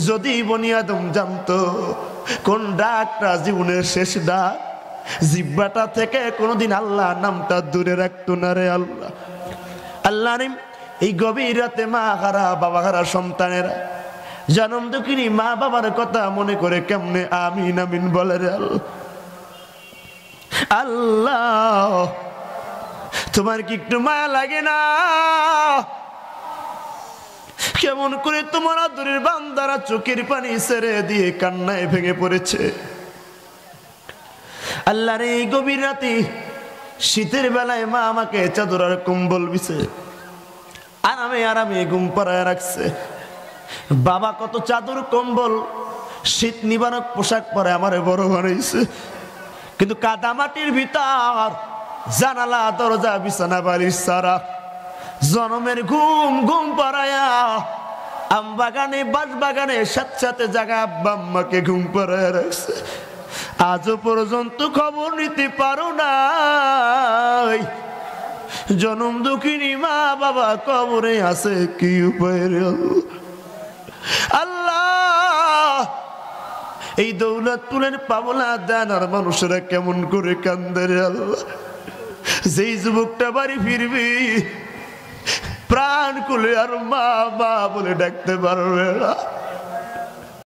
[SPEAKER 1] যদি বনি আদম জানতো কোন ডাকটা জীবনের শেষ ডাক, জিহ্বাটা থেকে কোনোদিন আল্লাহ নামটা দূরে রাখতো না রে আল্লাহ। আল্লাহ রে, এই গভীর রাতে মা হারা বাবা হারা সন্তানেরা জনম দুঃখিনী মা বাবার কথা মনে করে কেমনে আমিন আমিন বলে রে আল্লাহ। আল্লাহ, তোমার কি একটু মায়া লাগে না? কেমন করে তোমার আদরের বান্দারা চোখের পানি ছেড়ে দিয়ে কান্নায় ভেঙে পড়েছে। আল্লাহর এই গভীর রাতে শীতের বেলায় মা আমাকে চাদর আর কম্বল বিছে আরামে আরামে ঘুম পাড়ায় রাখছে। বাবা কত চাদর কম্বল শীত নিবারক পোশাক পরে আমারে বড় বানাইছে, কিন্তু কাদা মাটির ভিতর জানালা দরজা বিছানা বাড়ির সারা জনমের ঘুম ঘুম পাড়ায়া আম বাগানে বাঁশ বাগানে সাথে সাথে জায়গা আব্বা আম্মাকে ঘুম পাড়ায় রাখছে। আজও পর্যন্ত খবর নিতে পারো নাই জনম দুঃখিনী মা বাবা কবরে আছে কি উপায় রে আল্লাহ। এই দৌলতপুরের পাবনা দানার মানুষেরা কেমন করে কান্দে রে আল্লাহ। যেই যুবকটা বাড়ি ফিরবি প্রাণ খুলে আর মা মা বলে ডাকতে পারবে না।